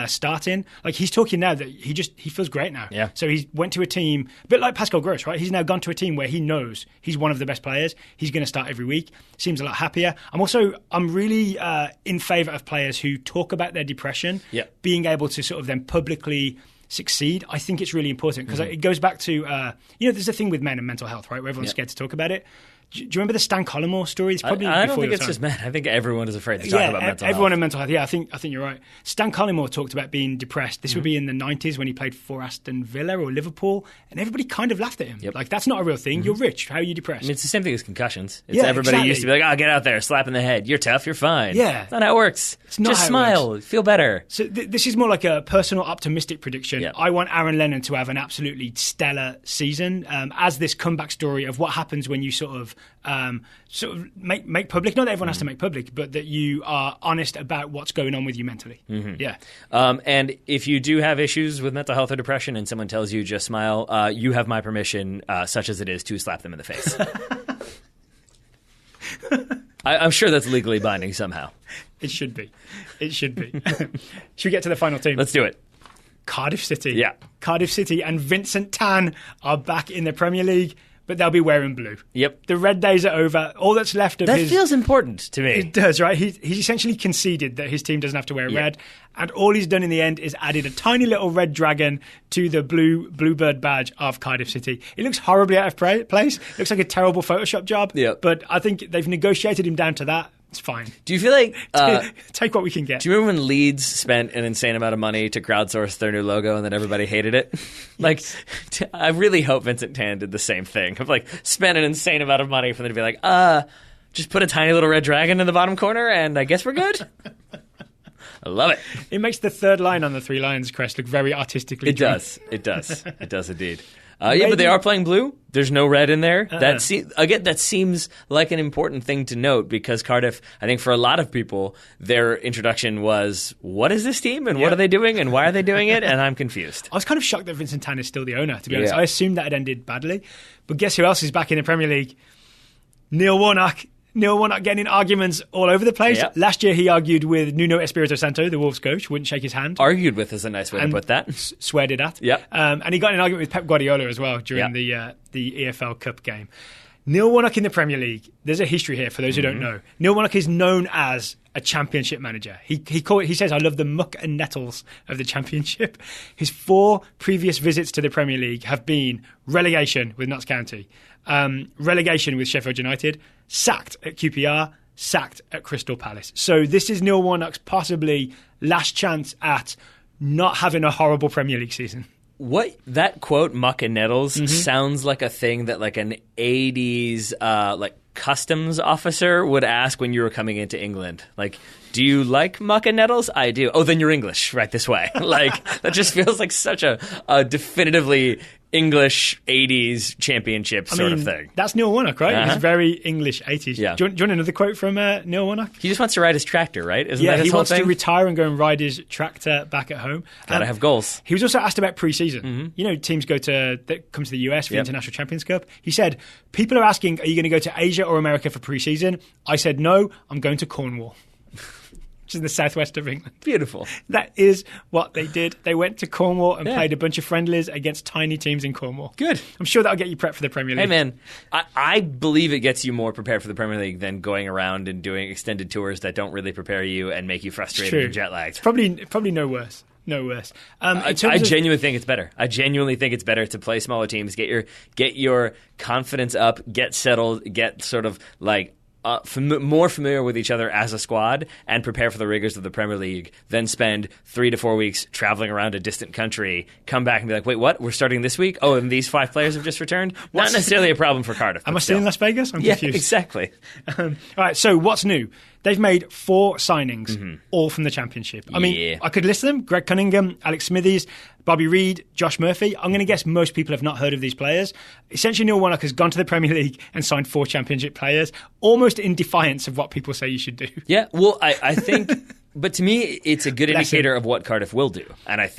starting. Like he's talking now that he feels great now. Yeah. So he went to a team, a bit like Pascal Gross, right? He's now gone to a team where he knows he's one of the best players. He's going to start every week. Seems a lot happier. I'm really in favour of players who talk about their depression, being able to sort of then publicly succeed. I think it's really important because it goes back to there's a thing with men and mental health, right? Where everyone's scared to talk about it. Do you remember the Stan Collymore story? It's probably I don't think it's just men. I think everyone is afraid to talk about mental health. Everyone in mental health. Yeah, I think you're right. Stan Collymore talked about being depressed. This would be in the 90s when he played for Aston Villa or Liverpool, and everybody kind of laughed at him. Yep. Like, that's not a real thing. You're rich. How are you depressed? I mean, it's the same thing as concussions. Everybody used to be like, get out there, slap in the head. You're tough, you're fine. Yeah. That's not how it works. It's not just how smile, it works. feel better. So this is more like a personal optimistic prediction. Yep. I want Aaron Lennon to have an absolutely stellar season as this comeback story of what happens when you sort of make public, not that everyone has to make public, but that you are honest about what's going on with you mentally. Yeah. And if you do have issues with mental health or depression and someone tells you just smile, you have my permission, such as it is, to slap them in the face. I'm sure that's legally binding somehow. It should be. Should we get to the final team? Let's do it. Cardiff City. Yeah. Cardiff City and Vincent Tan are back in the Premier League, but they'll be wearing blue. Yep. The red days are over. All that's left of that feels important to me. It does, right? He's essentially conceded that his team doesn't have to wear red, and all he's done in the end is added a tiny little red dragon to the bluebird badge of Cardiff City. It looks horribly out of place. It looks like a terrible Photoshop job. Yep. But I think they've negotiated him down to that. It's fine. Do you feel like... take what we can get. Do you remember when Leeds spent an insane amount of money to crowdsource their new logo and then everybody hated it? Yes. I really hope Vincent Tan did the same thing. Of spent an insane amount of money for them to be like, just put a tiny little red dragon in the bottom corner and I guess we're good? I love it. It makes the third line on the Three Lions crest look very artistically drawn. It does. It does indeed. But they are playing blue. There's no red in there. That seems like an important thing to note because Cardiff, I think for a lot of people, their introduction was, what is this team and what are they doing and why are they doing it? And I'm confused. I was kind of shocked that Vincent Tan is still the owner, to be honest. I assumed that had ended badly. But guess who else is back in the Premier League? Neil Warnock. Neil Warnock getting in arguments all over the place. Yep. Last year he argued with Nuno Espirito Santo, the Wolves coach, wouldn't shake his hand. Argued with is a nice way to put that. Sweared it at. Yep. And he got in an argument with Pep Guardiola as well during the EFL Cup game. Neil Warnock in the Premier League, there's a history here for those who don't know. Neil Warnock is known as a championship manager. He says, I love the muck and nettles of the championship. His 4 previous visits to the Premier League have been relegation with Notts County, relegation with Sheffield United, sacked at QPR, sacked at Crystal Palace. So this is Neil Warnock's possibly last chance at not having a horrible Premier League season. What that quote, muck and nettles, sounds like a thing that like an 80s like customs officer would ask when you were coming into England. Like, do you like muck and nettles? I do. Oh, then you're English right this way. Like, that just feels like such a definitively English 80s championship sort of thing. That's Neil Warnock, right? He's very English 80s. Yeah. Do you want another quote from Neil Warnock? He just wants to ride his tractor, right? Isn't that his he whole wants thing? to retire and go and ride his tractor back at home. Gotta have goals. He was also asked about pre-season. You know, teams come to the US for the International Champions Cup. He said, people are asking, are you going to go to Asia or America for pre-season? I said, no, I'm going to Cornwall. Which is in the southwest of England. Beautiful. That is what they did. They went to Cornwall and played a bunch of friendlies against tiny teams in Cornwall. Good. I'm sure that'll get you prepped for the Premier League. Hey, man, I believe it gets you more prepared for the Premier League than going around and doing extended tours that don't really prepare you and make you frustrated and jet lagged. It's probably no worse. No worse. I genuinely think it's better. I genuinely think it's better to play smaller teams, get your confidence up, get settled, get sort of like more familiar with each other as a squad and prepare for the rigors of the Premier League, then spend 3 to 4 weeks traveling around a distant country, come back and be like, wait, what? We're starting this week? Oh, and these 5 players have just returned? Not necessarily a problem for Cardiff. Am I still in Las Vegas? I'm confused. Yeah, exactly. All right, so what's new? They've made 4 signings, all from the Championship. I mean, I could list them. Greg Cunningham, Alex Smithies, Bobby Reid, Josh Murphy. I'm going to guess most people have not heard of these players. Essentially, Neil Warnock has gone to the Premier League and signed 4 Championship players, almost in defiance of what people say you should do. Yeah, well, I think... But to me, it's a good indicator of what Cardiff will do. And I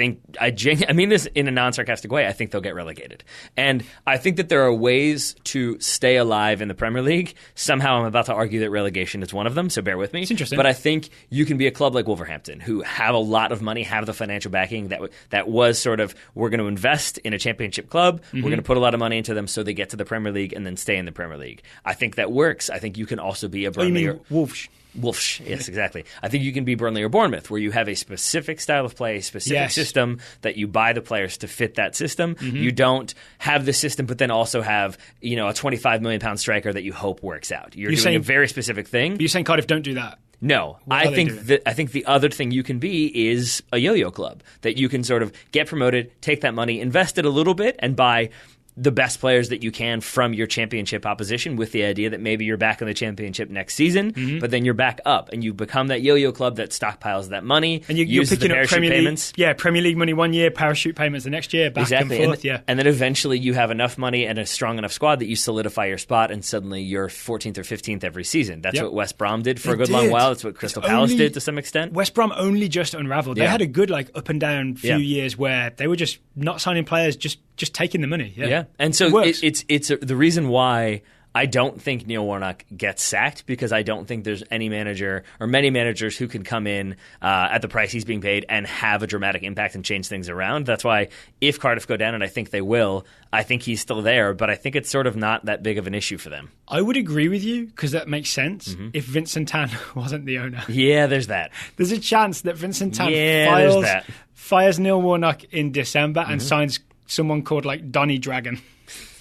mean this in a non-sarcastic way, I think they'll get relegated. And I think that there are ways to stay alive in the Premier League. Somehow I'm about to argue that relegation is one of them, so bear with me. It's interesting. But I think you can be a club like Wolverhampton, who have a lot of money, have the financial backing that was sort of, we're going to invest in a championship club, we're going to put a lot of money into them so they get to the Premier League and then stay in the Premier League. I think that works. I think you can also be a Burnley. You mean Wolves? Wolves, yes, exactly. I think you can be Burnley or Bournemouth, where you have a specific style of play, specific system that you buy the players to fit that system. You don't have the system, but then also have a £25 million striker that you hope works out. You're doing a very specific thing. You're saying Cardiff don't do that? No, I think the other thing you can be is a yo-yo club, that you can sort of get promoted, take that money, invest it a little bit, and buy the best players that you can from your championship opposition, with the idea that maybe you're back in the championship next season, but then you're back up and you become that yo-yo club that stockpiles that money and you're picking the up Premier payments. League, Premier League money one year, parachute payments the next year, back and forth. And then eventually you have enough money and a strong enough squad that you solidify your spot, and suddenly you're 14th or 15th every season. That's what West Brom did for a good long while. That's what Crystal Palace did to some extent. West Brom only just unraveled. They had a good up and down few years where they were just not signing players, just taking the money. Yeah. And so it's the reason why I don't think Neil Warnock gets sacked, because I don't think there's any manager or many managers who can come in at the price he's being paid and have a dramatic impact and change things around. That's why if Cardiff go down, and I think they will, I think he's still there, but I think it's sort of not that big of an issue for them. I would agree with you, because that makes sense if Vincent Tan wasn't the owner. Yeah, there's that. There's a chance that Vincent Tan fires Neil Warnock in December and signs someone called Donny Dragon.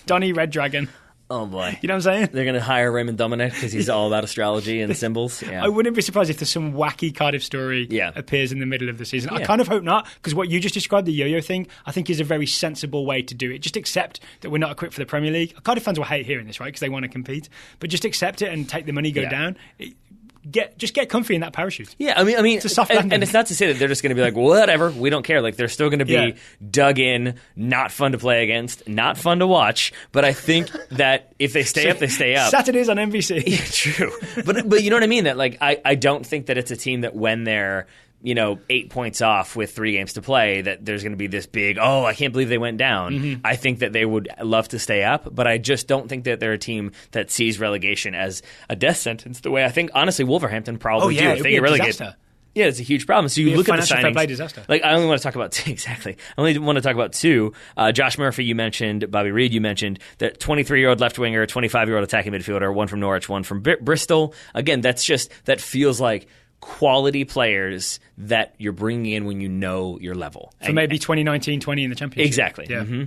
Donny Red Dragon. Oh, boy. You know what I'm saying? They're going to hire Raymond Dominic because he's all about astrology and symbols. Yeah. I wouldn't be surprised if there's some wacky Cardiff story appears in the middle of the season. Yeah. I kind of hope not, because what you just described, the yo-yo thing, I think is a very sensible way to do it. Just accept that we're not equipped for the Premier League. Cardiff fans will hate hearing this, right, because they want to compete. But just accept it and take the money, go down. Just get comfy in that parachute. Yeah, I mean, it's a soft landing. And it's not to say that they're just going to be like, whatever, we don't care. They're still going to be dug in, not fun to play against, not fun to watch. But I think that if they stay up, they stay up. Saturdays on NBC. Yeah, true. But you know what I mean? That I don't think that it's a team that when they're 8 points off with 3 games to play, that there's going to be this big, I can't believe they went down. I think that they would love to stay up, but I just don't think that they're a team that sees relegation as a death sentence the way I think, honestly, Wolverhampton probably do if they get relegated. Yeah, it's a huge problem. So you look at the financial signings. fair play disaster. Like, I only want to talk about exactly. I only want to talk about two. Josh Murphy, you mentioned. Bobby Reid, you mentioned. That 23-year-old left winger, 25-year-old attacking midfielder, one from Norwich, one from Bristol. Again, that feels like quality players that you're bringing in when you know your level. For maybe 2019-20 in the Championship. Exactly. Yeah. Mm-hmm.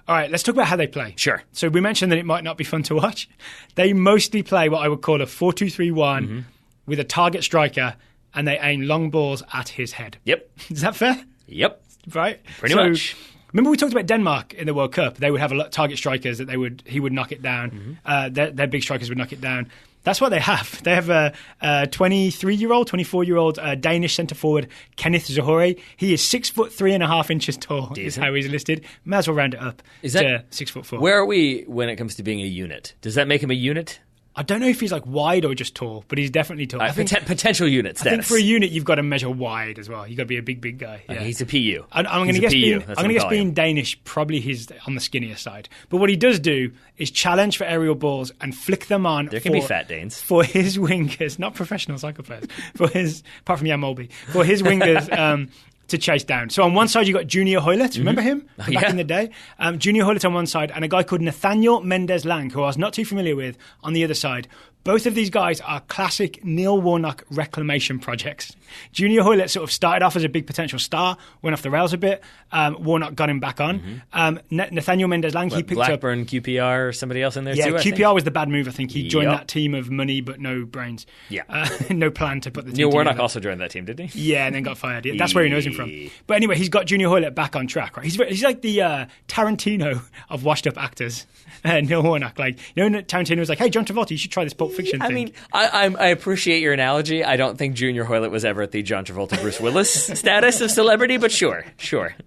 All right, let's talk about how they play. Sure. So we mentioned that it might not be fun to watch. They mostly play what I would call a 4-2-3-1 with a target striker, and they aim long balls at his head. Yep. Is that fair? Yep. Right? Pretty much. Remember we talked about Denmark in the World Cup? They would have a lot of target strikers that he would knock it down. Their big strikers would knock it down. That's what they have. They have a 23-year-old, 24-year-old Danish centre-forward, Kenneth Zohore. He is 6'3.5" tall, Decent. is how he's listed. Might as well round it up to 6'4". Where are we when it comes to being a unit? Does that make him a unit? I don't know if he's like wide or just tall, but he's definitely tall. Potential unit status. I think for a unit, you've got to measure wide as well. You've got to be a big guy. Yeah. He's a PU. I'm going to guess being Danish, probably he's on the skinnier side. But what he does do is challenge for aerial balls and flick them on. There can be fat Danes. For his wingers, not professional soccer players, apart from Jan Molby, for his wingers to chase down. So on one side, you got Junior Hoylett. Remember him back in the day? Junior Hoylett on one side, and a guy called Nathaniel Mendes-Lang, who I was not too familiar with, on the other side. Both of these guys are classic Neil Warnock reclamation projects. Junior Hoylett sort of started off as a big potential star, went off the rails a bit. Warnock got him back on. Nathaniel Mendes-Lang, he picked Blackburn, QPR, or somebody else in there too? Yeah, QPR was the bad move, I think. He joined that team of money but no brains. Yeah. No plan to put the team Neil Warnock together. also joined that team, didn't he? Yeah, and then got fired. Yeah, that's where he knows him from. But anyway, he's got Junior Hoylett back on track. Right? He's like the Tarantino of washed-up actors. Neil Warnock. Like, Tarantino was like, hey, John Travolta, you should try this Pulp Fiction thing. I mean, I appreciate your analogy. I don't think Junior Hoylett was ever at the John Travolta, Bruce Willis status of celebrity, but sure.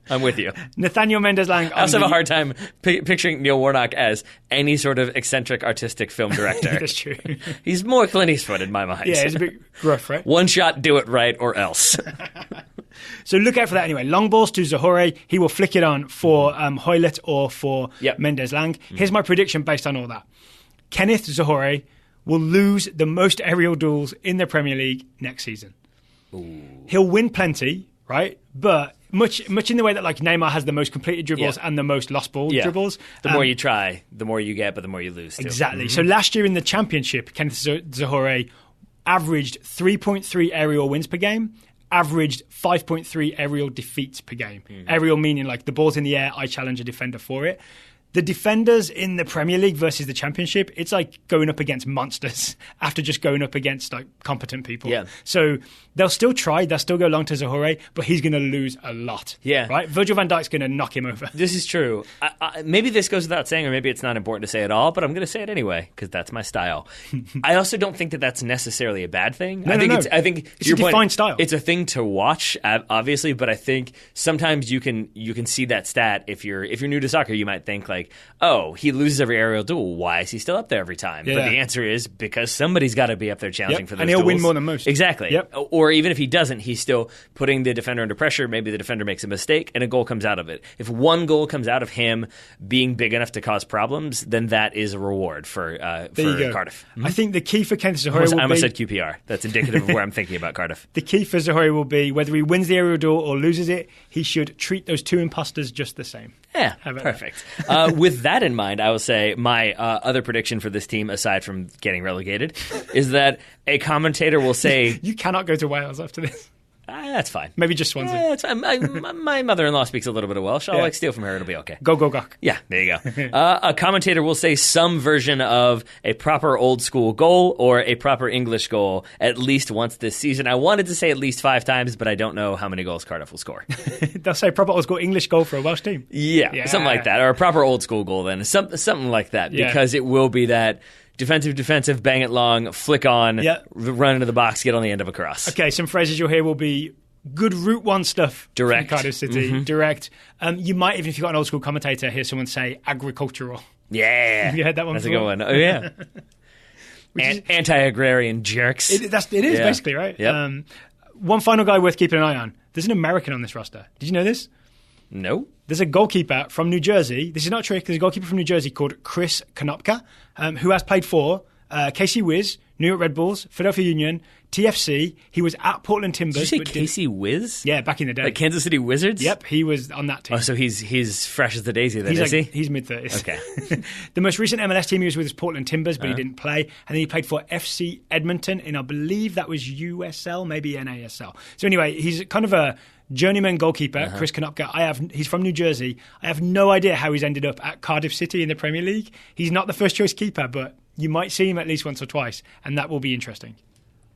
I'm with you. Nathaniel Mendes-Lang. I also have a hard time picturing Neil Warnock as any sort of eccentric artistic film director. That's true. He's more Clint Eastwood in my mind. Yeah, he's a bit gruff, right? One shot, do it right, or else. So look out for that anyway. Long balls to Zohore. He will flick it on for Hoylett or for Mendes-Lang. Here's my prediction based on all that. Kenneth Zohore will lose the most aerial duels in the Premier League next season. Ooh. He'll win plenty, right? But much in the way that like Neymar has the most completed dribbles and the most lost ball dribbles. The more you try, the more you get, but the more you lose too. Exactly. So last year in the Championship, Kenneth Zohore averaged 3.3 aerial wins per game, averaged 5.3 aerial defeats per game. Aerial meaning like the ball's in the air, I challenge a defender for it. The defenders in the Premier League versus the Championship, it's like going up against monsters after just going up against like competent people. Yeah. So they'll still try, they'll still go long to Zohore, but he's going to lose a lot. Yeah. Right? Virgil van Dijk's going to knock him over. This is true. Maybe this goes without saying, or maybe it's not important to say at all, but I'm going to say it anyway because that's my style. I also don't think that that's necessarily a bad thing. I think it's a defined style. It's a thing to watch, obviously, but I think sometimes you can see that stat. If you're new to soccer, you might think like, oh, he loses every aerial duel. Why is he still up there every time? Yeah. But the answer is because somebody's got to be up there challenging for those and he'll duels. win more than most. Exactly. Yep. Or even if he doesn't, he's still putting the defender under pressure. Maybe the defender makes a mistake and a goal comes out of it. If one goal comes out of him being big enough to cause problems, then that is a reward for Cardiff. I think the key for Kenneth Zohore I almost said QPR. That's indicative of where I'm thinking about Cardiff. The key for Zohore will be whether he wins the aerial duel or loses it, he should treat those two imposters just the same. Yeah, perfect. With that in mind, I will say my other prediction for this team, aside from getting relegated, is that a commentator will say... You cannot go to Wales after this. That's fine. Maybe just Swansea. My mother-in-law speaks a little bit of Welsh. I'll steal from her. It'll be okay. Go, gawk. Yeah, there you go. A commentator will say some version of a proper old-school goal or a proper English goal at least once this season. I wanted to say at least 5 times, but I don't know how many goals Cardiff will score. They'll say proper old-school English goal for a Welsh team. Yeah, something like that. Or a proper old-school goal then. Something like that. Because it will be that... Defensive, bang it long, flick on, run into the box, get on the end of a cross. Okay, some phrases you'll hear will be good Route 1 stuff. Direct. From Cardiff City. Direct. You might, even if you've got an old school commentator, hear someone say agricultural. Yeah. Have you heard that one That's before? a good one. Oh, yeah. Anti-agrarian jerks. It is basically, right? Yep. One final guy worth keeping an eye on. There's an American on this roster. Did you know this? No. There's a goalkeeper from New Jersey. This is not a trick. There's a goalkeeper from New Jersey called Chris Konopka, who has played for KC Wiz, New York Red Bulls, Philadelphia Union, TFC. He was at Portland Timbers. Did you say Casey Wiz? Yeah, back in the day. Like Kansas City Wizards? Yep, he was on that team. Oh, so he's fresh as the daisy then, is he? He's mid-30s. Okay. The most recent MLS team he was with was Portland Timbers, but he didn't play. And then he played for FC Edmonton in, I believe that was USL, maybe NASL. So anyway, he's kind of a journeyman goalkeeper, Chris Konopka. He's from New Jersey. I have no idea how he's ended up at Cardiff City in the Premier League. He's not the first choice keeper, but you might see him at least once or twice, and that will be interesting.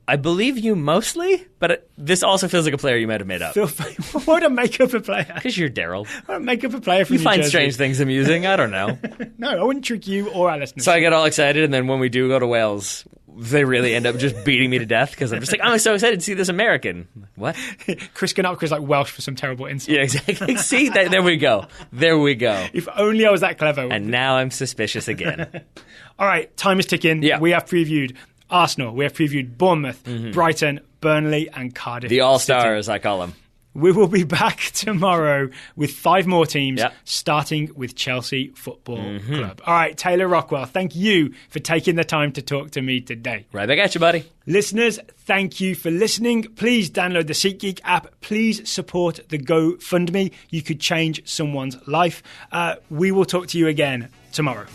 I believe you mostly, but this also feels like a player you might have made up. Why would I make up a player? Because you're Daryl. Why would I make up a player from You New find Jersey? strange things amusing. I don't know. No, I wouldn't trick you or our listeners. So I get all excited, and then when we do go to Wales, they really end up just beating me to death because I'm just like, I'm so excited to see this American. What? Chris Konopka is like Welsh for some terrible insult. Yeah, exactly. See, there we go. There we go. If only I was that clever. And now I'm suspicious again. All right, time is ticking. Yeah. We have previewed Arsenal. We have previewed Bournemouth, Brighton, Burnley, and Cardiff. The All-Stars, I call them. We will be back tomorrow with 5 more teams, Yep. starting with Chelsea Football Club. All right, Taylor Rockwell, thank you for taking the time to talk to me today. Right back at you, buddy. Listeners, thank you for listening. Please download the SeatGeek app. Please support the GoFundMe. You could change someone's life. We will talk to you again tomorrow.